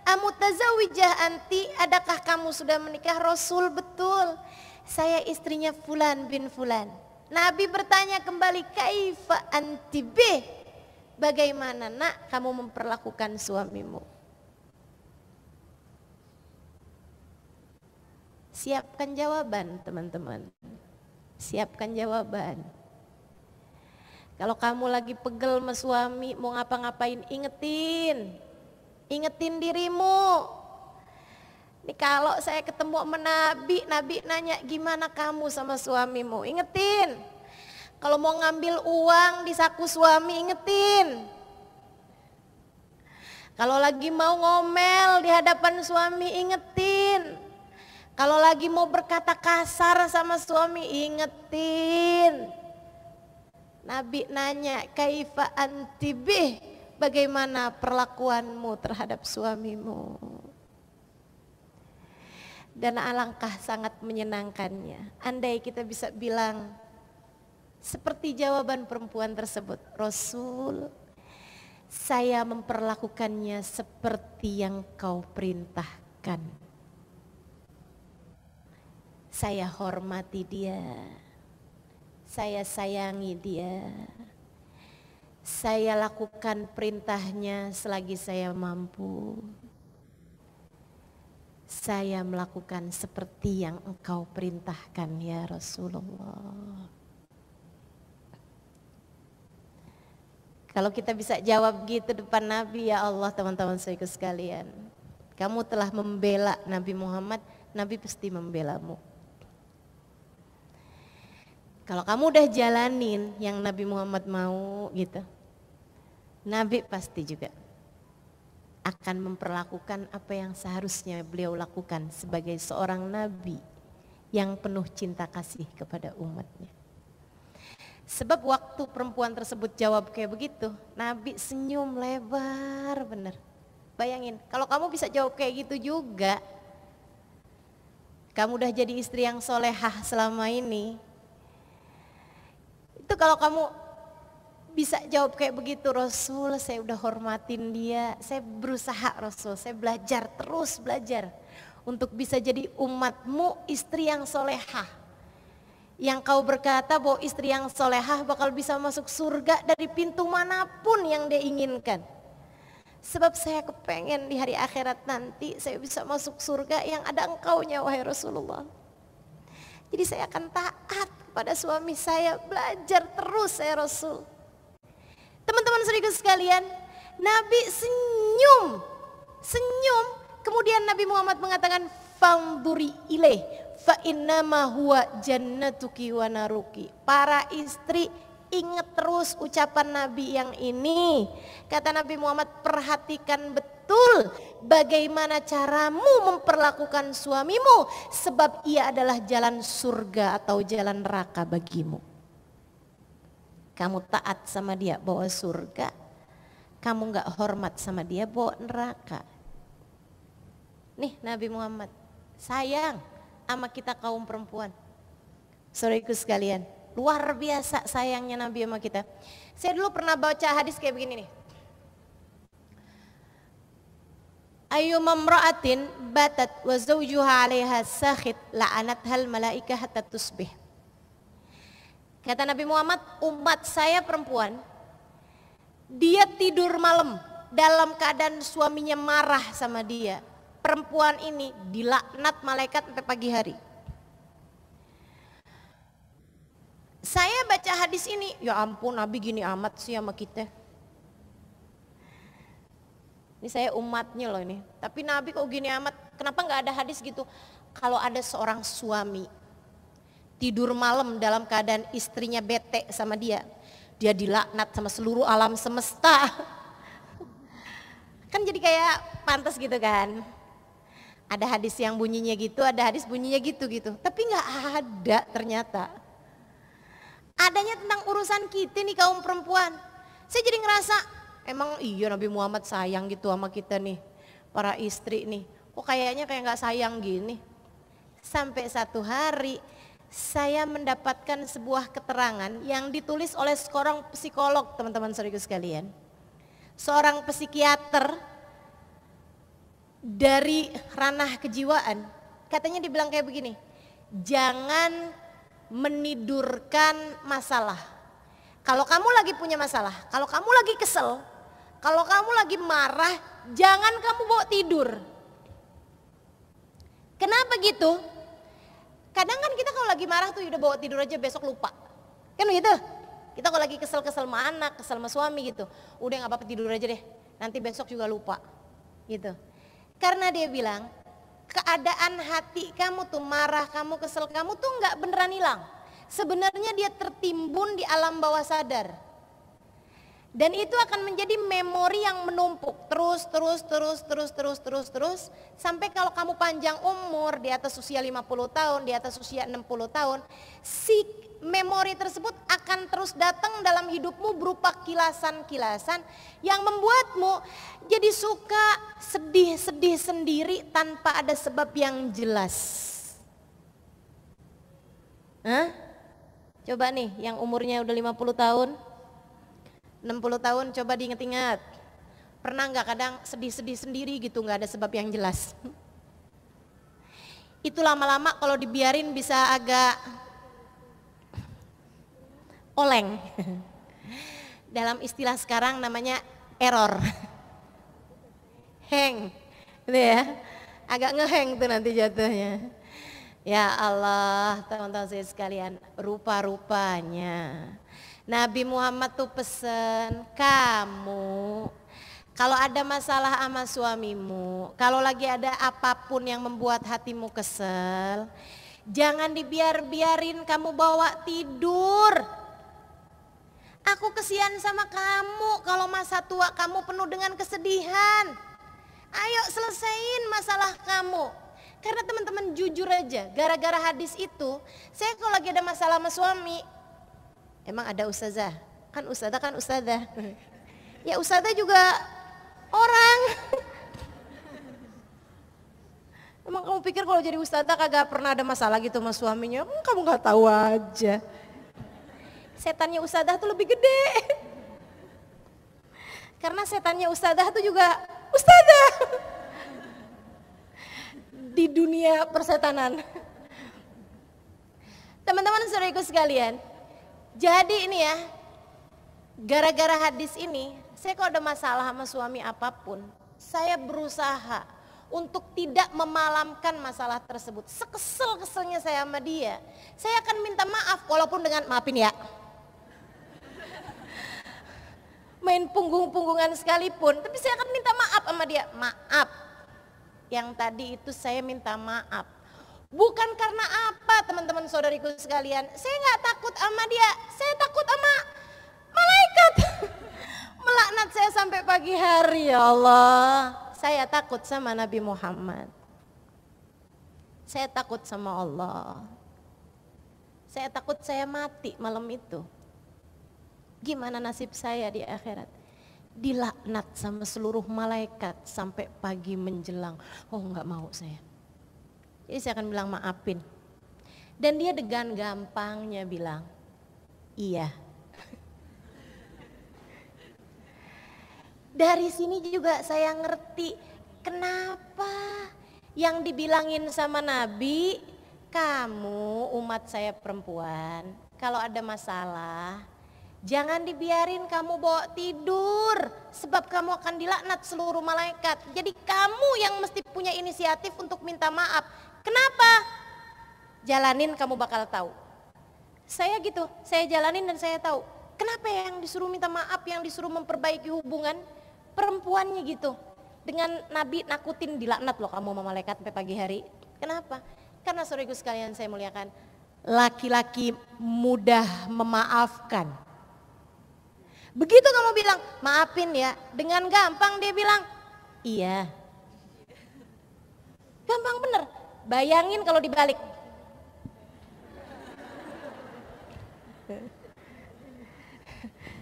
amutazawijah anti, adakah kamu sudah menikah? Rasul, betul, saya istrinya Fulan bin Fulan. Nabi bertanya kembali, kaifa anti bih? Bagaimana nak kamu memperlakukan suamimu? Siapkan jawaban teman-teman. Siapkan jawaban. Kalau kamu lagi pegel sama suami, mau ngapa-ngapain, ingetin. Ingetin dirimu. Nih kalau saya ketemu sama Nabi, Nabi nanya gimana kamu sama suamimu, ingetin. Kalau mau ngambil uang di saku suami, ingetin. Kalau lagi mau ngomel di hadapan suami, ingetin. Kalau lagi mau berkata kasar sama suami, ingetin. Nabi nanya, kaifa anti bih, bagaimana perlakuanmu terhadap suamimu? Dan alangkah sangat menyenangkannya, andai kita bisa bilang seperti jawaban perempuan tersebut, Rasul, saya memperlakukannya seperti yang kau perintahkan. Saya hormati dia. Saya sayangi dia. Saya lakukan perintahnya selagi saya mampu. Saya melakukan seperti yang engkau perintahkan ya Rasulullah. Kalau kita bisa jawab gitu depan Nabi, ya Allah teman-teman saudaraku sekalian. Kamu telah membela Nabi Muhammad, Nabi pasti membelamu. Kalau kamu udah jalanin yang Nabi Muhammad mau gitu, Nabi pasti juga akan memperlakukan apa yang seharusnya beliau lakukan sebagai seorang Nabi yang penuh cinta kasih kepada umatnya. Sebab waktu perempuan tersebut jawab kayak begitu, Nabi senyum lebar bener. Bayangin, kalau kamu bisa jawab kayak gitu juga, kamu udah jadi istri yang solehah selama ini. Itu kalau kamu bisa jawab kayak begitu, Rasul saya udah hormatin dia, saya berusaha Rasul, saya belajar terus belajar untuk bisa jadi umatmu istri yang solehah. Yang kau berkata bahwa istri yang solehah bakal bisa masuk surga dari pintu manapun yang dia inginkan. Sebab saya kepengen di hari akhirat nanti saya bisa masuk surga yang ada engkaunya wahai Rasulullah. Jadi saya akan taat kepada suami saya, belajar terus saya Rasul. Teman-teman saudaraku sekalian, Nabi senyum, kemudian Nabi Muhammad mengatakan fanduri ilaih fa innama huwa jannatuki wa naruki. Para istri ingat terus ucapan Nabi yang ini. Kata Nabi Muhammad, perhatikan betul bagaimana caramu memperlakukan suamimu, sebab ia adalah jalan surga atau jalan neraka bagimu. Kamu taat sama dia bawa surga, kamu gak hormat sama dia bawa neraka. Nih Nabi Muhammad sayang sama kita kaum perempuan. Saudaraku sekalian, luar biasa sayangnya Nabi sama kita. Saya dulu pernah baca hadis kayak begini nih. Ayyuma imra'atin batat wa zawjuha 'alaiha sakhit la'anathal malaikah hatta tusbih. Kata Nabi Muhammad, umat saya perempuan, dia tidur malam dalam keadaan suaminya marah sama dia. Perempuan ini dilaknat malaikat sampai pagi hari. Saya baca hadis ini, ya ampun Nabi gini amat sih sama kita. Ini saya umatnya loh ini. Tapi Nabi kok gini amat, kenapa gak ada hadis gitu? Kalau ada seorang suami tidur malam dalam keadaan istrinya bete sama dia, dia dilaknat sama seluruh alam semesta. Kan jadi kayak pantas gitu kan. Ada hadis yang bunyinya gitu, ada hadis bunyinya gitu-gitu. Tapi gak ada ternyata. Adanya tentang urusan kita nih kaum perempuan. Saya jadi ngerasa, emang iya Nabi Muhammad sayang gitu sama kita nih, para istri nih. Kok kayaknya kayak gak sayang gini. Sampai satu hari saya mendapatkan sebuah keterangan yang ditulis oleh seorang psikolog, teman-teman saudaraku sekalian. Seorang psikiater dari ranah kejiwaan. Katanya dibilang kayak begini, jangan menidurkan masalah. Kalau kamu lagi punya masalah, kalau kamu lagi kesel, kalau kamu lagi marah, jangan kamu bawa tidur. Kenapa gitu? Kadang kan kita kalau lagi marah tuh udah bawa tidur aja besok lupa. Kan begitu? Kita kalau lagi kesel-kesel sama anak, kesel sama suami gitu. Udah gak apa-apa tidur aja deh, nanti besok juga lupa. Gitu. Karena dia bilang, keadaan hati kamu tuh, marah kamu, kesel kamu tuh gak beneran hilang. Sebenarnya dia tertimbun di alam bawah sadar. Dan itu akan menjadi memori yang menumpuk terus sampai kalau kamu panjang umur di atas usia 50 tahun, di atas usia 60 tahun, si memori tersebut akan terus datang dalam hidupmu berupa kilasan-kilasan yang membuatmu jadi suka sedih-sedih sendiri tanpa ada sebab yang jelas. Hah? Coba nih yang umurnya udah 50 tahun, 60 tahun, coba diinget-inget. Pernah gak kadang sedih-sedih sendiri gitu, gak ada sebab yang jelas? Itu lama-lama kalau dibiarin bisa agak oleng. Dalam istilah sekarang namanya error. Hang, gitu ya. Agak ngeheng tuh nanti jatuhnya. Ya Allah, teman-teman saya sekalian, rupa-rupanya Nabi Muhammad tuh pesen, kamu kalau ada masalah sama suamimu, kalau lagi ada apapun yang membuat hatimu kesel, jangan dibiarin kamu bawa tidur. Aku kesian sama kamu kalau masa tua kamu penuh dengan kesedihan. Ayo selesaiin masalah kamu. Karena teman-teman jujur aja, gara-gara hadis itu, saya kalau lagi ada masalah sama suami, emang ada ustazah? Kan ustazah. Ya ustazah juga orang. Emang kamu pikir kalau jadi ustazah kagak pernah ada masalah gitu sama suaminya? Kamu gak tahu aja. Setannya ustazah tuh lebih gede. Karena setannya ustazah tuh juga ustazah. Di dunia persetanan. Teman-teman saudaraku sekalian, jadi ini ya, gara-gara hadis ini, saya kalau ada masalah sama suami apapun, saya berusaha untuk tidak memalamkan masalah tersebut. Sekesel-keselnya saya sama dia, saya akan minta maaf walaupun dengan maafin ya. Main punggung-punggungan sekalipun, tapi saya akan minta maaf sama dia. Maaf, yang tadi itu saya minta maaf. Bukan karena apa teman-teman saudariku sekalian, saya gak takut sama dia, saya takut sama malaikat. Melaknat saya sampai pagi hari, ya Allah. Saya takut sama Nabi Muhammad. Saya takut sama Allah. Saya takut saya mati malam itu. Gimana nasib saya di akhirat? Dilaknat sama seluruh malaikat sampai pagi menjelang. Oh gak mau saya. Jadi saya akan bilang maafin. Dan dia dengan gampangnya bilang, iya. Dari sini juga saya ngerti kenapa yang dibilangin sama Nabi, kamu umat saya perempuan, kalau ada masalah, jangan dibiarin kamu bawa tidur, sebab kamu akan dilaknat seluruh malaikat. Jadi kamu yang mesti punya inisiatif untuk minta maaf. Kenapa? Jalanin kamu bakal tahu. Saya gitu, saya jalanin dan saya tahu. Kenapa yang disuruh minta maaf, yang disuruh memperbaiki hubungan, perempuannya gitu. Dengan Nabi nakutin dilaknat loh kamu sama malaikat sampai pagi hari. Kenapa? Karena saudaraku sekalian saya muliakan, laki-laki mudah memaafkan. Begitu kamu bilang, maafin ya, dengan gampang dia bilang, iya. Gampang bener, bayangin kalau dibalik.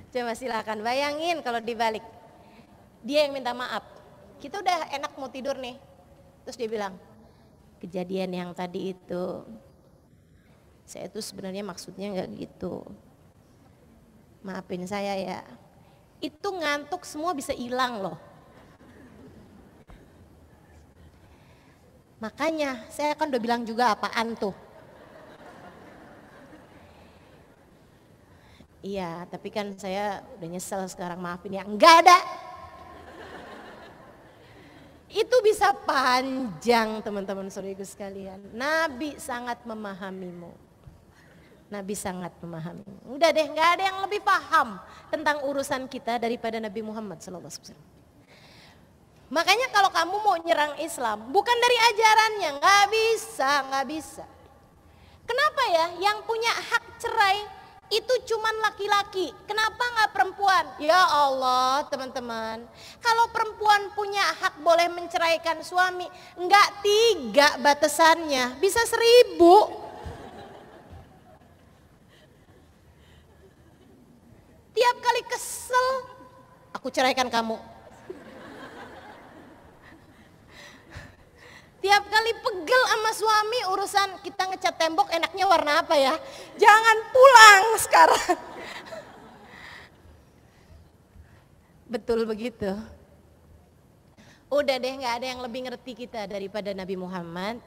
Coba silakan bayangin kalau dibalik. Dia yang minta maaf, kita udah enak mau tidur nih. Terus dia bilang, kejadian yang tadi itu, saya tuh sebenarnya maksudnya gak gitu. Maafin saya ya. Itu ngantuk semua bisa hilang loh. Makanya saya kan udah bilang juga apaan tuh. Iya, tapi kan saya udah nyesel sekarang, maafin ya. Enggak ada. Itu bisa panjang teman-teman saudaraku sekalian. Nabi sangat memahamimu. Nabi sangat memahamimu. Udah deh, gak ada yang lebih paham tentang urusan kita daripada Nabi Muhammad SAW. Makanya kalau kamu mau nyerang Islam, bukan dari ajarannya, gak bisa. Kenapa ya? Yang punya hak cerai itu cuman laki-laki. Kenapa gak perempuan? Ya Allah teman-teman. Kalau perempuan punya hak boleh menceraikan suami, gak 3 batasannya, bisa 1000. Tiap kali kesel, aku ceraikan kamu. Tiap kali pegel sama suami urusan kita ngecat tembok enaknya warna apa ya? Jangan pulang sekarang. Betul begitu. Udah deh, gak ada yang lebih ngerti kita daripada Nabi Muhammad.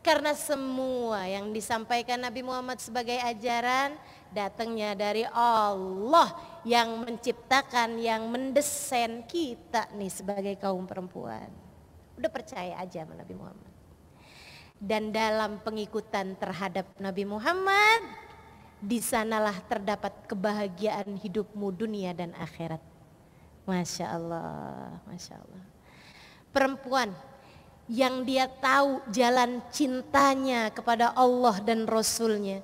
Karena semua yang disampaikan Nabi Muhammad sebagai ajaran datangnya dari Allah yang menciptakan, yang mendesain kita nih sebagai kaum perempuan. Udah percaya aja sama Nabi Muhammad. Dan dalam pengikutan terhadap Nabi Muhammad, di sanalah terdapat kebahagiaan hidupmu dunia dan akhirat. Masya Allah, Masya Allah. Perempuan yang dia tahu jalan cintanya kepada Allah dan Rasulnya,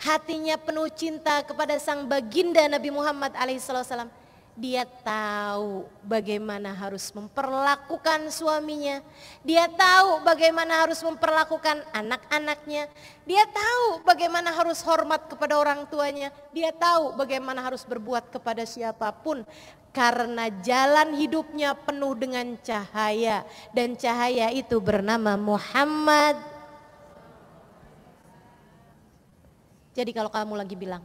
hatinya penuh cinta kepada sang baginda Nabi Muhammad alaihissalam. Dia tahu bagaimana harus memperlakukan suaminya, dia tahu bagaimana harus memperlakukan anak-anaknya, dia tahu bagaimana harus hormat kepada orang tuanya, dia tahu bagaimana harus berbuat kepada siapapun. Karena jalan hidupnya penuh dengan cahaya, dan cahaya itu bernama Muhammad. Jadi kalau kamu lagi bilang,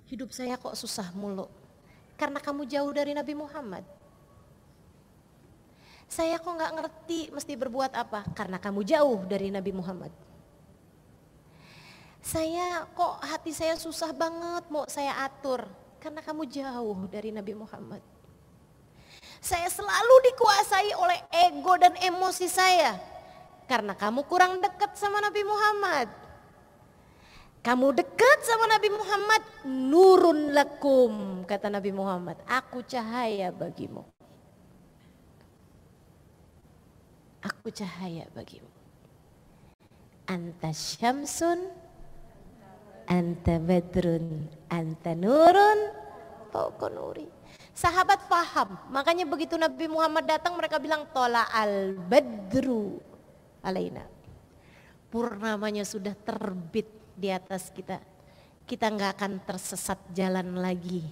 hidup saya kok susah mulu, karena kamu jauh dari Nabi Muhammad. Saya kok gak ngerti mesti berbuat apa, karena kamu jauh dari Nabi Muhammad. Saya kok hati saya susah banget mau saya atur, karena kamu jauh dari Nabi Muhammad. Saya selalu dikuasai oleh ego dan emosi saya, karena kamu kurang dekat sama Nabi Muhammad. Kamu dekat sama Nabi Muhammad, nurun lakum, kata Nabi Muhammad, aku cahaya bagimu. Aku cahaya bagimu. Anta syamsun, anta badrun, anta nurun, fauqa nuri. Sahabat paham, makanya begitu Nabi Muhammad datang mereka bilang tola al badru alaina. Purnamanya sudah terbit di atas kita. Kita nggak akan tersesat jalan lagi.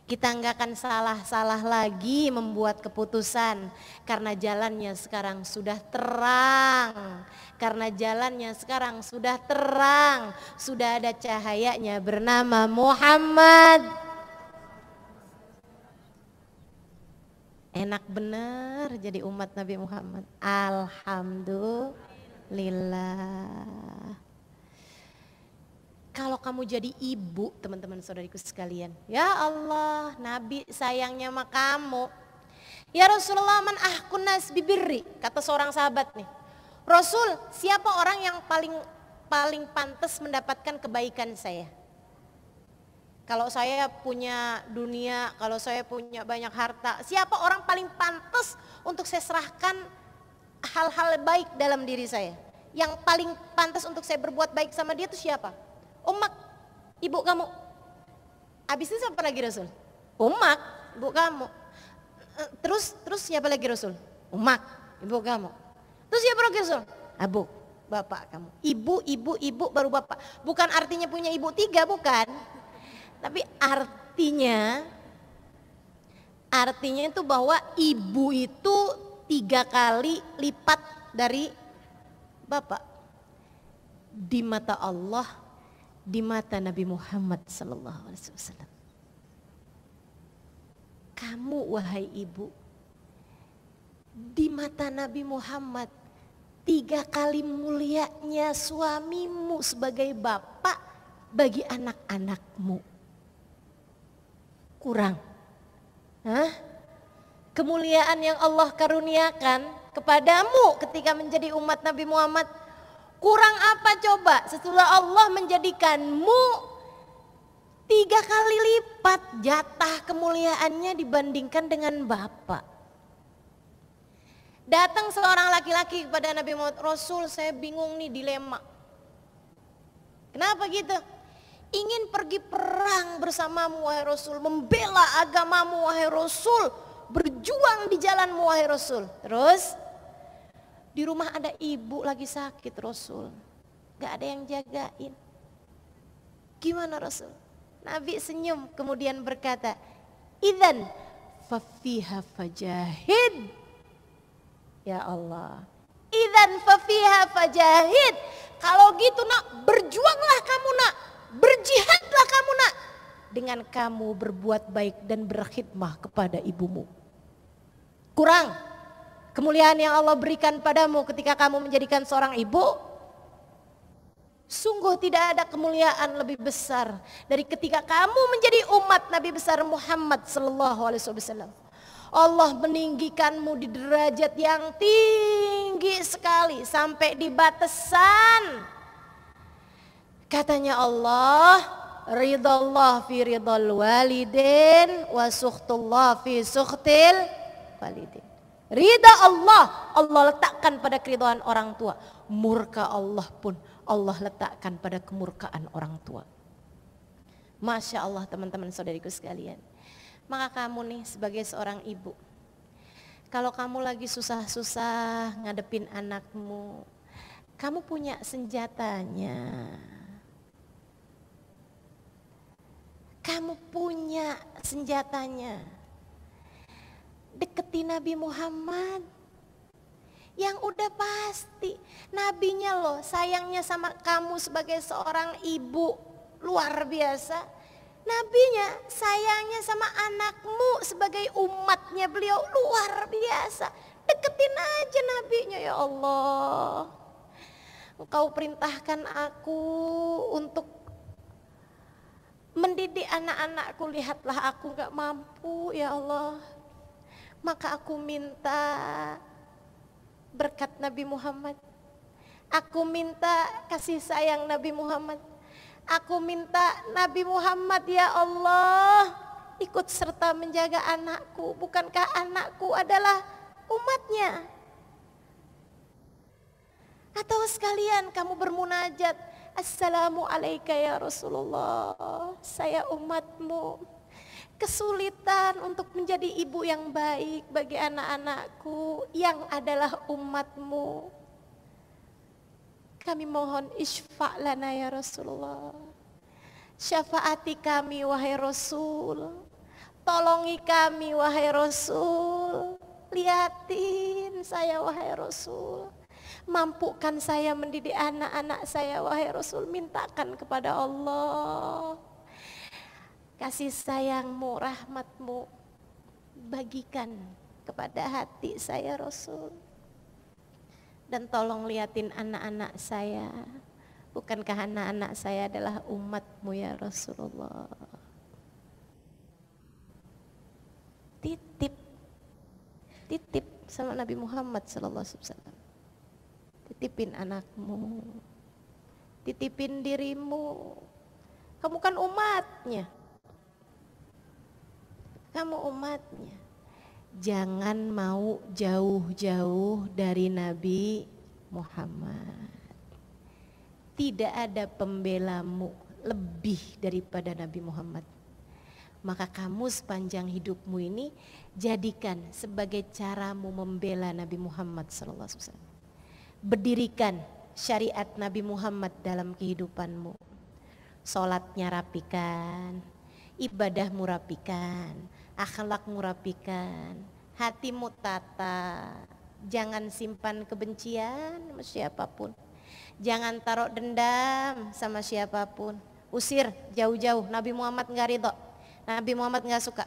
Kita nggak akan salah-salah lagi membuat keputusan, karena jalannya sekarang sudah terang. Karena jalannya sekarang sudah terang, sudah ada cahayanya bernama Muhammad. Enak bener jadi umat Nabi Muhammad. Alhamdulillah. Kalau kamu jadi ibu, teman-teman saudariku sekalian, ya Allah, Nabi sayangnya sama kamu. Ya Rasulullah, man ahkun nas bibirri, kata seorang sahabat nih. Rasul, siapa orang yang paling pantas mendapatkan kebaikan saya? Kalau saya punya dunia, kalau saya punya banyak harta, siapa orang paling pantas untuk saya serahkan hal-hal baik dalam diri saya? Yang paling pantas untuk saya berbuat baik sama dia itu siapa? Ummak, ibu kamu. Habis itu siapa lagi Rasul? Ummak, ibu kamu. Terus siapa lagi Rasul? Ummak, ibu kamu. Terus siapa lagi Rasul? Abu, bapak kamu. Ibu, baru bapak. Bukan artinya punya ibu 3, bukan. Tapi artinya itu bahwa ibu itu 3 kali lipat dari bapak. Di mata Allah, di mata Nabi Muhammad SAW. Kamu wahai ibu, di mata Nabi Muhammad 3 kali mulianya suamimu sebagai bapak bagi anak-anakmu. Kurang? Hah? Kemuliaan yang Allah karuniakan kepadamu ketika menjadi umat Nabi Muhammad. Kurang apa coba setelah Allah menjadikanmu 3 kali lipat jatah kemuliaannya dibandingkan dengan Bapak. Datang seorang laki-laki kepada Nabi Muhammad, Rasul saya bingung nih dilema. Kenapa gitu? Ingin pergi perang bersamamu wahai Rasul, membela agamamu wahai Rasul, berjuang di jalanmu wahai Rasul. Terus di rumah ada ibu lagi sakit Rasul, gak ada yang jagain. Gimana Rasul? Nabi senyum kemudian berkata, idzan fafiha fajahid. Ya Allah, idzan fafiha fajahid. Kalau gitu nak, berjuanglah kamu nak, berjihadlah kamu nak, dengan kamu berbuat baik dan berkhidmah kepada ibumu. Kurang kemuliaan yang Allah berikan padamu ketika kamu menjadikan seorang ibu? Sungguh tidak ada kemuliaan lebih besar dari ketika kamu menjadi umat Nabi besar Muhammad sallallahu alaihi wasallam. Allah meninggikanmu di derajat yang tinggi sekali sampai di batasan. Katanya Allah, ridallah fi ridal walidin wa sukhtullah fi sukhtil walidin. Ridha Allah, Allah letakkan pada keridhaan orang tua. Murka Allah pun Allah letakkan pada kemurkaan orang tua. Masya Allah teman-teman saudariku sekalian. Maka kamu nih sebagai seorang ibu, kalau kamu lagi susah-susah ngadepin anakmu, kamu punya senjatanya. Kamu punya senjatanya. Deketi Nabi Muhammad. Yang udah pasti, nabinya loh sayangnya sama kamu sebagai seorang ibu luar biasa. Nabinya sayangnya sama anakmu sebagai umatnya beliau luar biasa. Deketin aja nabinya ya Allah. Engkau perintahkan aku untuk mendidik anak-anakku, lihatlah aku gak mampu ya Allah. Maka aku minta berkat Nabi Muhammad. Aku minta kasih sayang Nabi Muhammad. Aku minta Nabi Muhammad ya Allah ikut serta menjaga anakku. Bukankah anakku adalah umatnya? Atau sekalian kamu bermunajat, Assalamualaikum ya Rasulullah, saya umatmu, kesulitan untuk menjadi ibu yang baik bagi anak-anakku yang adalah umatmu. Kami mohon isfa' lana ya Rasulullah. Syafaati kami wahai Rasul. Tolongi kami wahai Rasul. Liatin saya wahai Rasul. Mampukan saya mendidik anak-anak saya wahai Rasul. Mintakan kepada Allah. Kasih sayangmu, rahmatmu bagikan kepada hati saya Rasul. Dan tolong liatin anak-anak saya. Bukankah anak-anak saya adalah umatmu ya Rasulullah. Titip sama Nabi Muhammad sallallahu alaihi wasallam. Titipin anakmu. Titipin dirimu. Kamu kan umatnya. Kamu umatnya. Jangan mau jauh-jauh dari Nabi Muhammad. Tidak ada pembelamu lebih daripada Nabi Muhammad. Maka kamu sepanjang hidupmu ini jadikan sebagai caramu membela Nabi Muhammad SAW. Berdirikan syariat Nabi Muhammad dalam kehidupanmu. Sholatnya rapikan, ibadahmu rapikan, akhlakmu rapikan, hatimu tata. Jangan simpan kebencian sama siapapun. Jangan taruh dendam sama siapapun. Usir jauh-jauh. Nabi Muhammad enggak ridho. Nabi Muhammad enggak suka.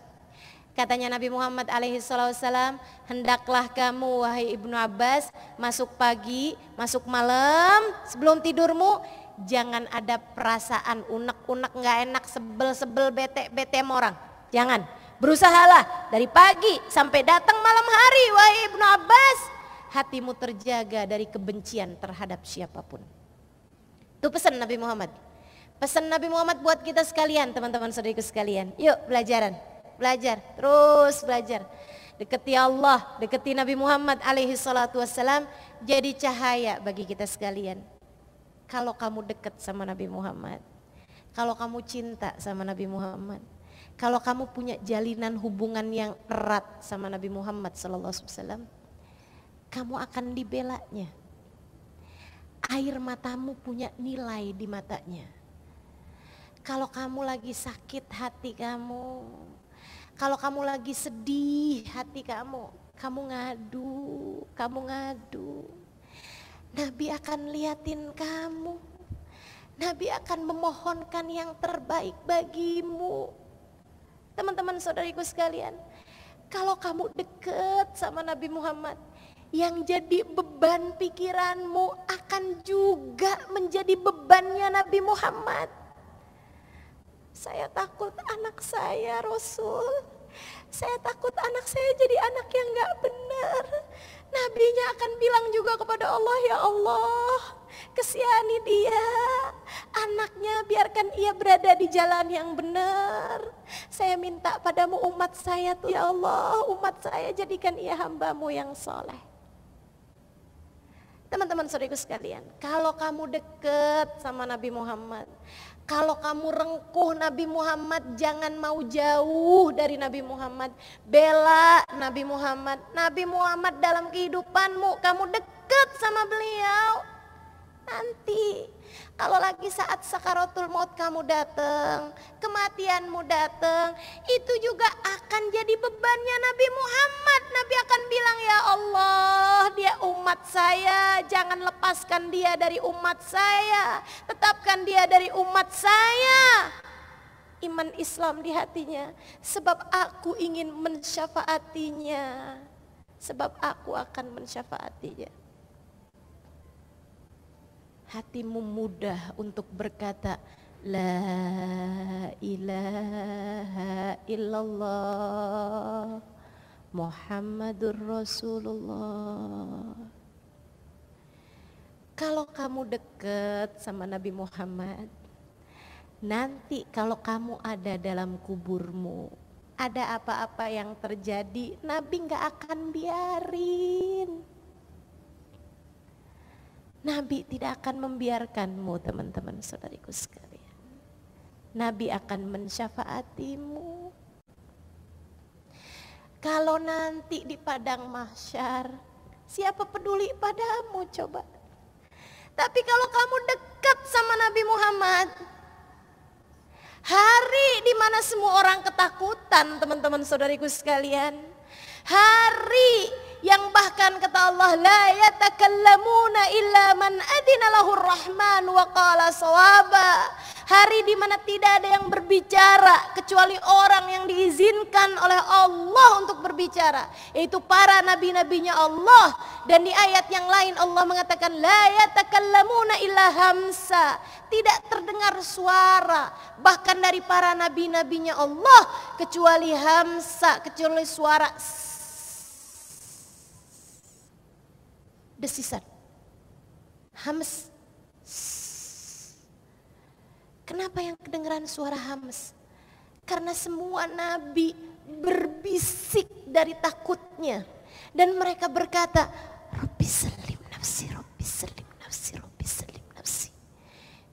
Katanya Nabi Muhammad alaihissalam, hendaklah kamu wahai Ibnu Abbas masuk pagi, masuk malam, sebelum tidurmu jangan ada perasaan unek-unek enggak enak, sebel-sebel, bete-bete sama orang. Jangan. Berusahalah dari pagi sampai datang malam hari wahai Ibnu Abbas, hatimu terjaga dari kebencian terhadap siapapun. Itu pesan Nabi Muhammad. Pesan Nabi Muhammad buat kita sekalian, teman-teman saudariku sekalian. Yuk belajar, terus belajar. Deketi Allah, deketi Nabi Muhammad alaihi salatu wassalam, jadi cahaya bagi kita sekalian. Kalau kamu dekat sama Nabi Muhammad, kalau kamu cinta sama Nabi Muhammad, kalau kamu punya jalinan hubungan yang erat sama Nabi Muhammad sallallahu alaihi wasallam, kamu akan dibelanya. Air matamu punya nilai di matanya. Kalau kamu lagi sakit hati kamu, kalau kamu lagi sedih hati kamu ngadu. Nabi akan liatin kamu. Nabi akan memohonkan yang terbaik bagimu. Teman-teman saudariku sekalian, kalau kamu dekat sama Nabi Muhammad, yang jadi beban pikiranmu akan juga menjadi bebannya Nabi Muhammad. Saya takut anak saya Rasul, saya takut anak saya jadi anak yang gak benar. Nabinya akan bilang juga kepada Allah, ya Allah, kesihani dia, anaknya biarkan ia berada di jalan yang benar. Saya minta padamu umat saya tuh, ya Allah, umat saya jadikan ia hambamu yang soleh. Teman-teman saudaraku sekalian, kalau kamu dekat sama Nabi Muhammad, kalau kamu rengkuh Nabi Muhammad, jangan mau jauh dari Nabi Muhammad. Bela Nabi Muhammad. Nabi Muhammad dalam kehidupanmu, kamu dekat sama beliau. Nanti kalau lagi saat sakaratul maut kamu datang, kematianmu datang, itu juga akan jadi bebannya Nabi Muhammad. Nabi akan bilang, ya Allah, dia umat saya, jangan lepaskan dia dari umat saya, tetapkan dia dari umat saya. Iman Islam di hatinya, sebab aku ingin mensyafaatinya, sebab aku akan mensyafaatinya. Hatimu mudah untuk berkata La ilaha illallah Muhammadur Rasulullah. Kalau kamu dekat sama Nabi Muhammad, nanti kalau kamu ada dalam kuburmu, ada apa-apa yang terjadi, Nabi gak akan biarin. Nabi tidak akan membiarkanmu, teman-teman saudariku sekalian. Nabi akan mensyafaatimu. Kalau nanti di padang mahsyar, siapa peduli padamu coba? Tapi kalau kamu dekat sama Nabi Muhammad, hari di mana semua orang ketakutan, teman-teman saudariku sekalian, hari yang bahkan kata Allah, la yatakallamuna illa man adina lahur rahman wa qala sawaba. Hari di mana tidak ada yang berbicara kecuali orang yang diizinkan oleh Allah untuk berbicara, yaitu para nabi-nabinya Allah. Dan di ayat yang lain Allah mengatakan la yatakallamuna illa hamsa. Tidak terdengar suara bahkan dari para nabi-nabinya Allah kecuali hamsa, kecuali suara desisan, hams. Kenapa yang kedengeran suara hams? Karena semua nabi berbisik dari takutnya, dan mereka berkata, Rabbi salim nafsi, Rabbi salim nafsi, Rabbi salim nafsi.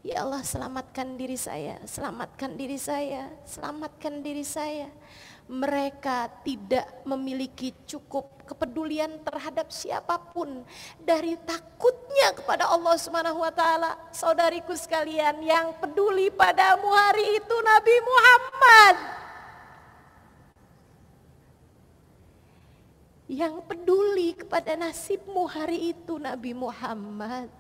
Ya Allah, selamatkan diri saya, selamatkan diri saya, selamatkan diri saya. Mereka tidak memiliki cukup kepedulian terhadap siapapun dari takutnya kepada Allah Subhanahu wa taala. Saudariku sekalian, yang peduli padamu hari itu Nabi Muhammad. Yang peduli kepada nasibmu hari itu Nabi Muhammad.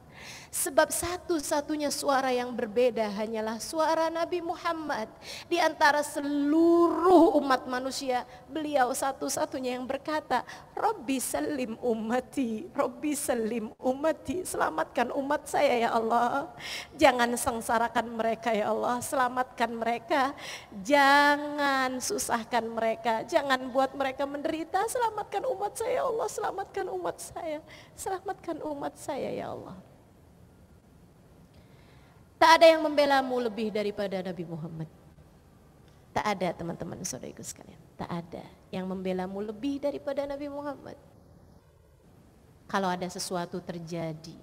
Sebab satu-satunya suara yang berbeda hanyalah suara Nabi Muhammad. Di antara seluruh umat manusia, beliau satu-satunya yang berkata, Rabbi salim ummati, Rabbi salim ummati. Selamatkan umat saya ya Allah. Jangan sengsarakan mereka ya Allah, selamatkan mereka. Jangan susahkan mereka, jangan buat mereka menderita. Selamatkan umat saya ya Allah, selamatkan umat saya. Selamatkan umat saya ya Allah. Tak ada yang membelamu lebih daripada Nabi Muhammad. Tak ada teman-teman saudaraku sekalian. Tak ada yang membelamu lebih daripada Nabi Muhammad. Kalau ada sesuatu terjadi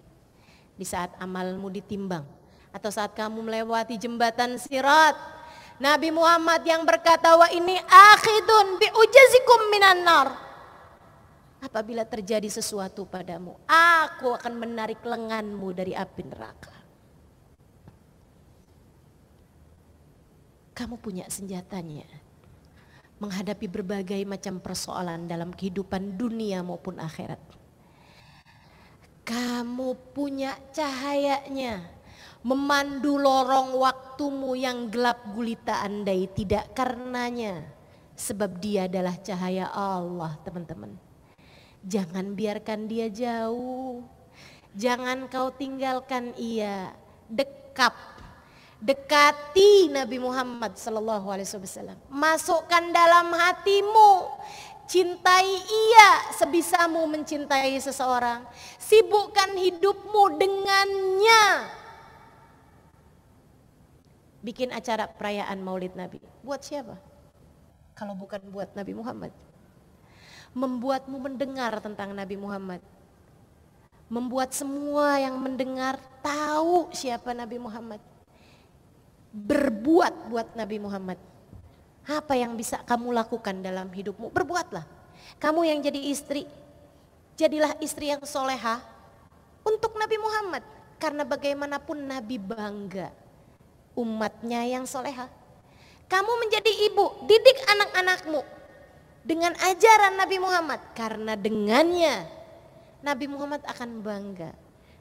di saat amalmu ditimbang atau saat kamu melewati jembatan Sirat, Nabi Muhammad yang berkata, wa ini akhidun bi ujazikum minan nar. Apabila terjadi sesuatu padamu, aku akan menarik lenganmu dari api neraka. Kamu punya senjatanya menghadapi berbagai macam persoalan dalam kehidupan dunia maupun akhirat. Kamu punya cahayanya memandu lorong waktumu yang gelap gulita andai tidak karenanya. Sebab dia adalah cahaya Allah, teman-teman. Jangan biarkan dia jauh. Jangan kau tinggalkan ia. Dekati Nabi Muhammad SAW. Masukkan dalam hatimu. Cintai ia sebisamu mencintai seseorang. Sibukkan hidupmu dengannya. Bikin acara perayaan Maulid Nabi. Buat siapa? Kalau bukan buat Nabi Muhammad. Membuatmu mendengar tentang Nabi Muhammad. Membuat semua yang mendengar tahu siapa Nabi Muhammad. Berbuat buat Nabi Muhammad. Apa yang bisa kamu lakukan dalam hidupmu? Berbuatlah. Kamu yang jadi istri, jadilah istri yang soleha untuk Nabi Muhammad. Karena bagaimanapun Nabi bangga umatnya yang soleha. Kamu menjadi ibu, didik anak-anakmu dengan ajaran Nabi Muhammad. Karena dengannya Nabi Muhammad akan bangga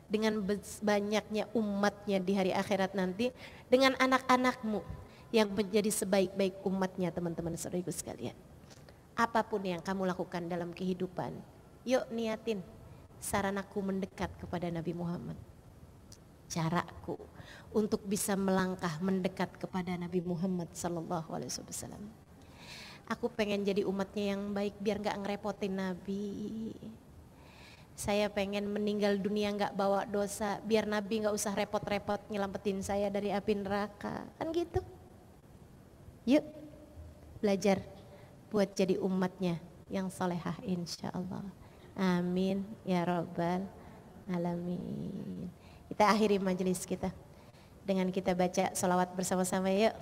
dengan banyaknya umatnya di hari akhirat nanti, dengan anak-anakmu yang menjadi sebaik-baik umatnya, teman-teman saudaraku sekalian. Apapun yang kamu lakukan dalam kehidupan, yuk niatin saranaku mendekat kepada Nabi Muhammad. Caraku untuk bisa melangkah mendekat kepada Nabi Muhammad SAW. Aku pengen jadi umatnya yang baik biar gak ngerepotin Nabi. Saya pengen meninggal dunia gak bawa dosa, biar Nabi gak usah repot-repot nyelamatin saya dari api neraka. Kan gitu. Yuk belajar buat jadi umatnya yang salehah insya Allah. Amin ya rabbal alamin. Kita akhiri majelis kita dengan kita baca salawat bersama-sama yuk.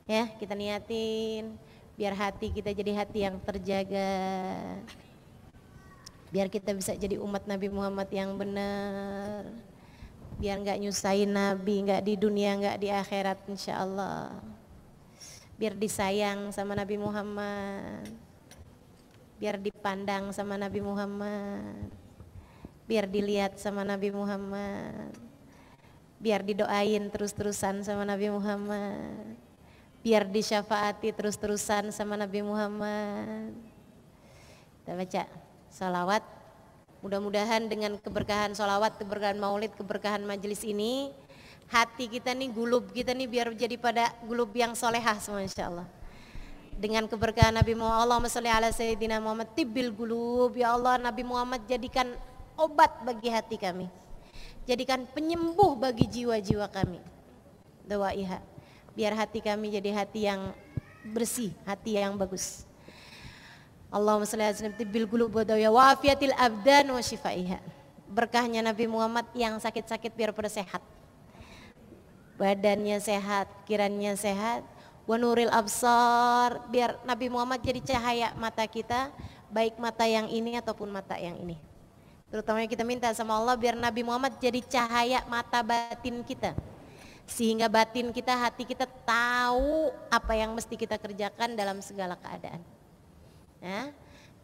Ya, kita niatin biar hati kita jadi hati yang terjaga. Biar kita bisa jadi umat Nabi Muhammad yang benar. Biar gak nyusahin Nabi, gak di dunia, gak di akhirat insya Allah. Biar disayang sama Nabi Muhammad. Biar dipandang sama Nabi Muhammad. Biar dilihat sama Nabi Muhammad. Biar didoain terus-terusan sama Nabi Muhammad. Biar disyafaati terus-terusan sama Nabi Muhammad. Kita baca salawat. Mudah-mudahan dengan keberkahan salawat, keberkahan maulid, keberkahan majelis ini, hati kita nih, gulub kita nih biar jadi pada gulub yang solehah semua insya Allah. Dengan keberkahan Nabi Muhammad, Allahumma sholli ala Sayyidina Muhammad tibbil gulub. Ya Allah, Nabi Muhammad jadikan obat bagi hati kami. Jadikan penyembuh bagi jiwa-jiwa kami. Dawaiha. Biar hati kami jadi hati yang bersih, hati yang bagus. Allahumma sholli ala Sayyidina tibbil gulub wa dawiya wa afiyatil abdan wa shifaiha. Berkahnya Nabi Muhammad yang sakit-sakit biar pada sehat. Badannya sehat, pikirannya sehat. Wa nuril absar, biar Nabi Muhammad jadi cahaya mata kita, baik mata yang ini ataupun mata yang ini. Terutama kita minta sama Allah biar Nabi Muhammad jadi cahaya mata batin kita. Sehingga batin kita, hati kita tahu apa yang mesti kita kerjakan dalam segala keadaan. Nah,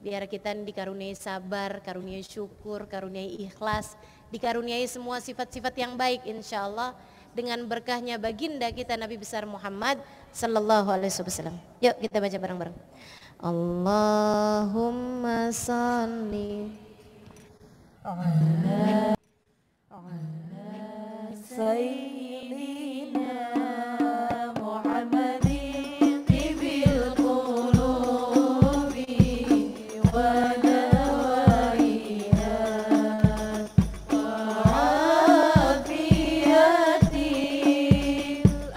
biar kita dikaruniai sabar, karuniai syukur, karuniai ikhlas, dikaruniai semua sifat-sifat yang baik insya Allah dengan berkahnya baginda kita Nabi besar Muhammad sallallahu alaihi wasallam. Yuk kita baca bareng-bareng. Allahumma salli ala sayyidina Muhammadin tibil qulubi wa dawaiha wa afiyatil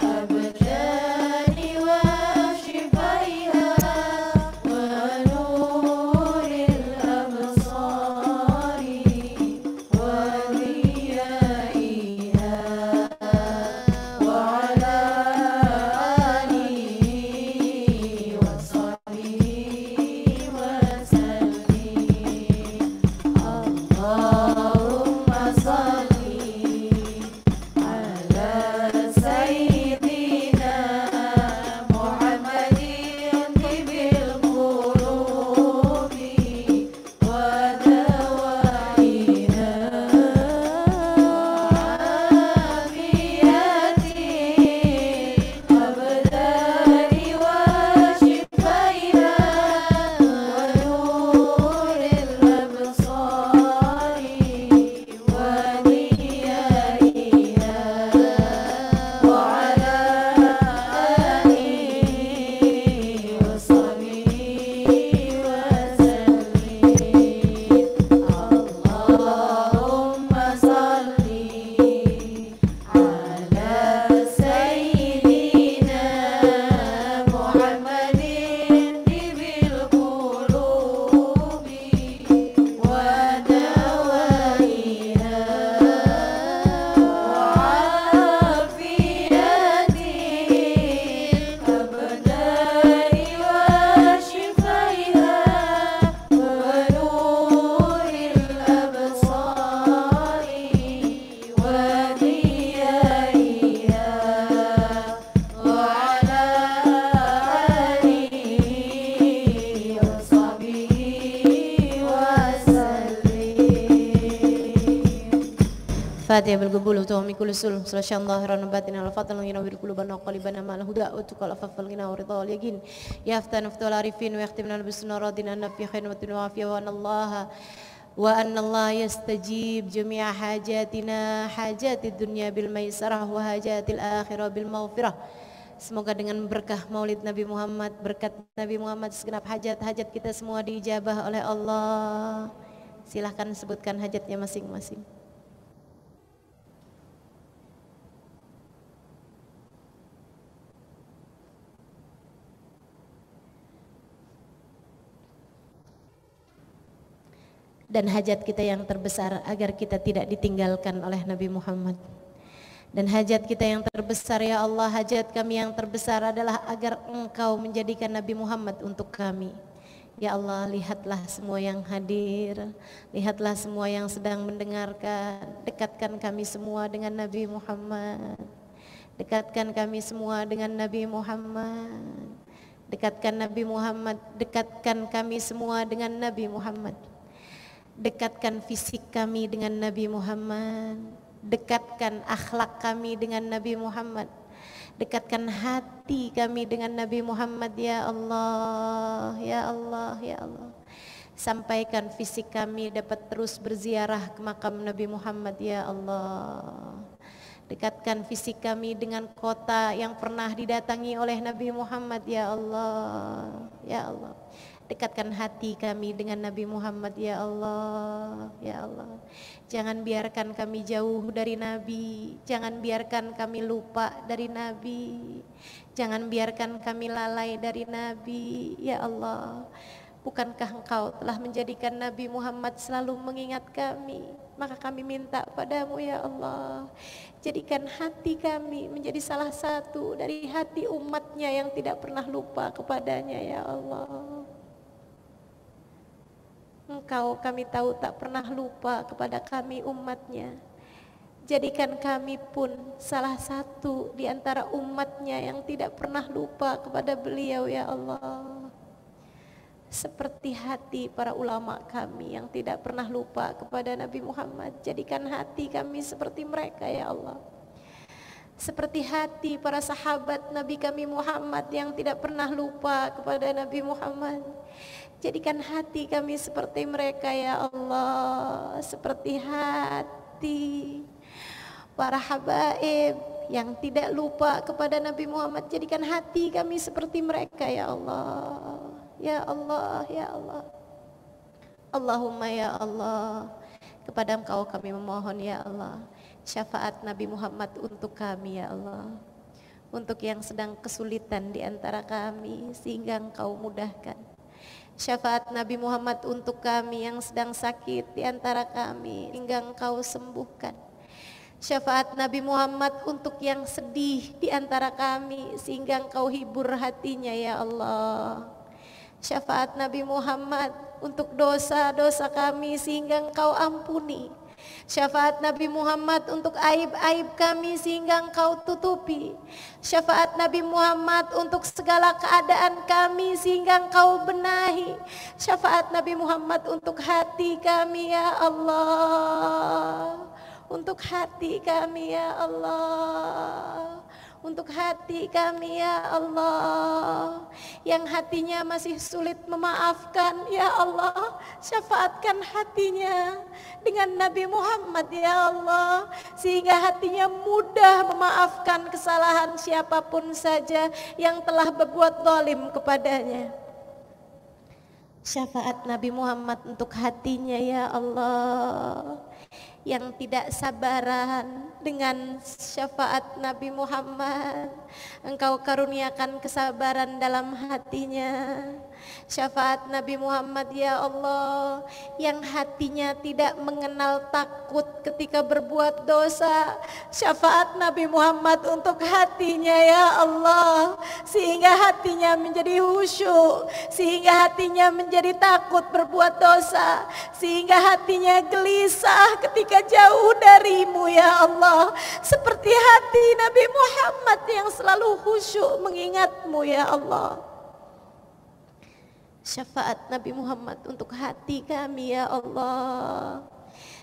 abdani wa shifaiha wa nuril absari wa diyaiha wa ala alihi wa sahbihi wa sallim. Allahumma salli ala sayyidina Muhammadin tibil qulubi wa dawaiha afiyatil abdani wa shifaiha wa nuril absari wa diyaiha wa ala alihi wa sahbihi wa sallim. Allahumma salli ala sayyidina Muhammadin tibil qulubi wa dawaiha wa afiyatil abdani wa shifaiha wa nuril absari wa diyaiha wa ala alihi wa sahbihi wa sallim. Fatihah bil qabul wa min kulli sul sallallahu alaihi batin al fatal wa yanwir qulubana wa qalbana ma huda wa tuqal afal ghina wa ridha wal yaqin yaftan aftal arifin wa yakhtimna al bisna radina nafi khairin wa afiya wa anna Allah yastajib jami'a hajatina hajatid dunya bil maisarah wa hajatil akhirah bil maghfirah. Semoga dengan berkah Maulid Nabi Muhammad, berkat Nabi Muhammad segenap hajat-hajat kita semua diijabah oleh Allah. Silahkan sebutkan hajatnya masing-masing. Dan hajat kita yang terbesar agar kita tidak ditinggalkan oleh Nabi Muhammad. Dan hajat kita yang terbesar ya Allah, hajat kami yang terbesar adalah agar Engkau menjadikan Nabi Muhammad untuk kami. Ya Allah, lihatlah semua yang hadir, lihatlah semua yang sedang mendengarkan, dekatkan kami semua dengan Nabi Muhammad. Dekatkan kami semua dengan Nabi Muhammad. Dekatkan Nabi Muhammad, dekatkan kami semua dengan Nabi Muhammad. Dekatkan fisik kami dengan Nabi Muhammad. Dekatkan akhlak kami dengan Nabi Muhammad. Dekatkan hati kami dengan Nabi Muhammad ya Allah, ya Allah, ya Allah. Sampaikan fisik kami dapat terus berziarah ke makam Nabi Muhammad ya Allah. Dekatkan fisik kami dengan kota yang pernah didatangi oleh Nabi Muhammad ya Allah, ya Allah. Dekatkan hati kami dengan Nabi Muhammad ya Allah, ya Allah. Jangan biarkan kami jauh dari Nabi, jangan biarkan kami lupa dari Nabi, jangan biarkan kami lalai dari Nabi, ya Allah. Bukankah Engkau telah menjadikan Nabi Muhammad selalu mengingat kami? Maka kami minta padamu ya Allah, jadikan hati kami menjadi salah satu dari hati umatnya yang tidak pernah lupa kepadanya ya Allah. Engkau kami tahu tak pernah lupa kepada kami umatnya. Jadikan kami pun salah satu di antara umatnya yang tidak pernah lupa kepada beliau ya Allah. seperti hati para ulama kami yang tidak pernah lupa kepada Nabi Muhammad. Jadikan hati kami seperti mereka ya Allah. Seperti hati para sahabat Nabi kami Muhammad yang tidak pernah lupa kepada Nabi Muhammad. Jadikan hati kami seperti mereka ya Allah. Seperti hati para habaib yang tidak lupa kepada Nabi Muhammad. Jadikan hati kami seperti mereka ya Allah. Ya Allah, ya Allah. Allahumma ya Allah, kepada Engkau kami memohon ya Allah, syafaat Nabi Muhammad untuk kami ya Allah. Untuk yang sedang kesulitan di antara kami sehingga Engkau mudahkan. Syafaat Nabi Muhammad untuk kami yang sedang sakit di antara kami hingga Engkau sembuhkan. Syafaat Nabi Muhammad untuk yang sedih di antara kami sehingga Engkau hibur hatinya ya Allah. Syafaat Nabi Muhammad untuk dosa-dosa kami sehingga Engkau ampuni. Syafaat Nabi Muhammad untuk aib-aib kami sehingga Engkau tutupi. Syafaat Nabi Muhammad untuk segala keadaan kami sehingga Engkau benahi. Syafaat Nabi Muhammad untuk hati kami ya Allah. Untuk hati kami ya Allah. Untuk hati kami ya Allah, yang hatinya masih sulit memaafkan ya Allah, syafaatkan hatinya dengan Nabi Muhammad ya Allah, sehingga hatinya mudah memaafkan kesalahan siapapun saja yang telah berbuat zalim kepadanya. Syafaat Nabi Muhammad untuk hatinya ya Allah, yang tidak sabaran dengan syafaat Nabi Muhammad, Engkau karuniakan kesabaran dalam hatinya. Syafaat Nabi Muhammad ya Allah, yang hatinya tidak mengenal takut ketika berbuat dosa. Syafaat Nabi Muhammad untuk hatinya ya Allah, sehingga hatinya menjadi khusyuk, sehingga hatinya menjadi takut berbuat dosa, sehingga hatinya gelisah ketika jauh darimu ya Allah, seperti hati Nabi Muhammad yang selalu khusyuk mengingatmu ya Allah. Syafaat Nabi Muhammad untuk hati kami ya Allah,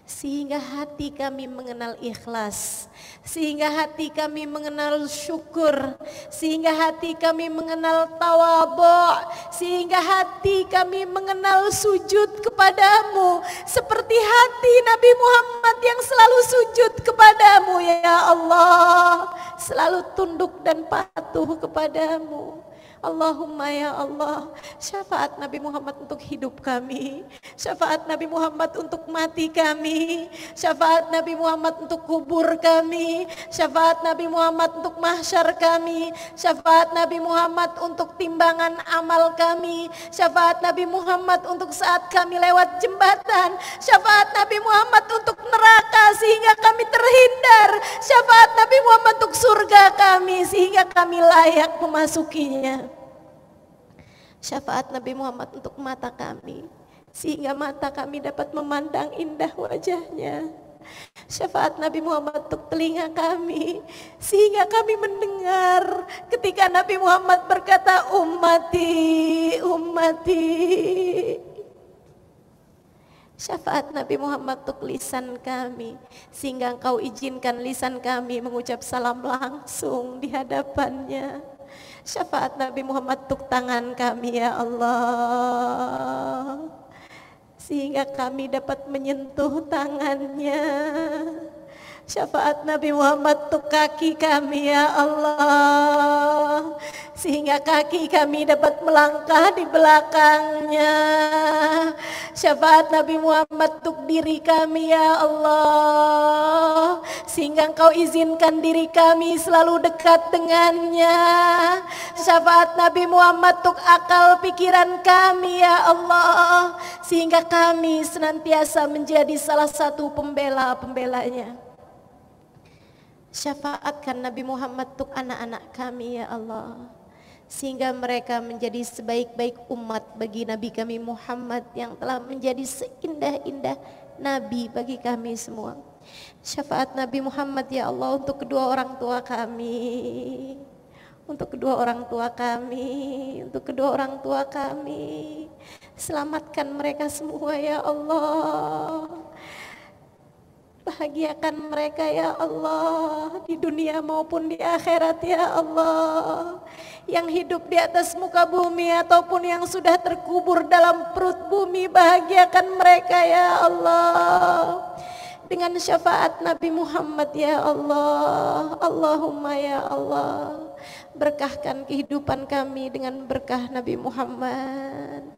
sehingga hati kami mengenal ikhlas, sehingga hati kami mengenal syukur, sehingga hati kami mengenal tawadhu, sehingga hati kami mengenal sujud kepadamu seperti hati Nabi Muhammad yang selalu sujud kepadamu ya Allah, selalu tunduk dan patuh kepadamu. Allahumma ya Allah, syafaat Nabi Muhammad untuk hidup kami, syafaat Nabi Muhammad untuk mati kami, syafaat Nabi Muhammad untuk kubur kami, syafaat Nabi Muhammad untuk mahsyar kami, syafaat Nabi Muhammad untuk timbangan amal kami, syafaat Nabi Muhammad untuk saat kami lewat jembatan, syafaat Nabi Muhammad untuk neraka sehingga kami terhindar, syafaat Nabi Muhammad untuk surga kami sehingga kami layak memasukinya. Syafaat Nabi Muhammad untuk mata kami sehingga mata kami dapat memandang indah wajahnya. Syafaat Nabi Muhammad untuk telinga kami sehingga kami mendengar ketika Nabi Muhammad berkata ummati, ummati. Syafaat Nabi Muhammad untuk lisan kami sehingga Engkau izinkan lisan kami mengucap salam langsung di hadapannya. Syafaat Nabi Muhammad untuk tangan kami ya Allah, sehingga kami dapat menyentuh tangannya. Syafaat Nabi Muhammad untuk kaki kami ya Allah, sehingga kaki kami dapat melangkah di belakangnya. Syafaat Nabi Muhammad untuk diri kami ya Allah, sehingga Engkau izinkan diri kami selalu dekat dengannya. Syafaat Nabi Muhammad untuk akal pikiran kami ya Allah, sehingga kami senantiasa menjadi salah satu pembela-pembelanya. Syafaatkan Nabi Muhammad untuk anak-anak kami ya Allah, sehingga mereka menjadi sebaik-baik umat bagi Nabi kami Muhammad yang telah menjadi seindah-indah Nabi bagi kami semua. Syafaat Nabi Muhammad ya Allah untuk kedua orang tua kami, untuk kedua orang tua kami, untuk kedua orang tua kami, Selamatkan mereka semua ya Allah. Bahagiakan mereka ya Allah, di dunia maupun di akhirat ya Allah. Yang hidup di atas muka bumi ataupun yang sudah terkubur dalam perut bumi, bahagiakan mereka ya Allah. Dengan syafaat Nabi Muhammad ya Allah. Allahumma ya Allah, berkahkan kehidupan kami dengan berkah Nabi Muhammad.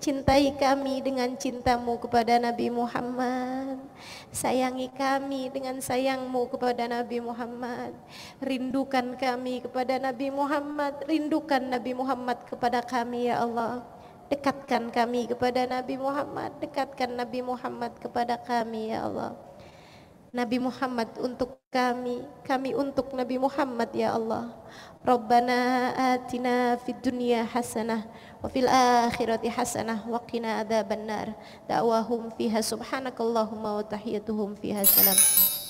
Cintai kami dengan cintamu kepada Nabi Muhammad. Sayangi kami dengan sayangmu kepada Nabi Muhammad. Rindukan kami kepada Nabi Muhammad. Rindukan Nabi Muhammad kepada kami ya Allah. Dekatkan kami kepada Nabi Muhammad. Dekatkan Nabi Muhammad kepada kami ya Allah. Nabi Muhammad untuk kami, kami untuk Nabi Muhammad ya Allah. Rabbana atina fid dunya hasanah wa fil akhirati hasanah wa qina adzabannar. Da'wahum fiha subhanakallahumma wa tahiyyatuhum fiha salam.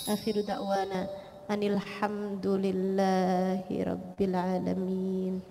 Akhiru da'wana anil hamdulillahi rabbil alamin.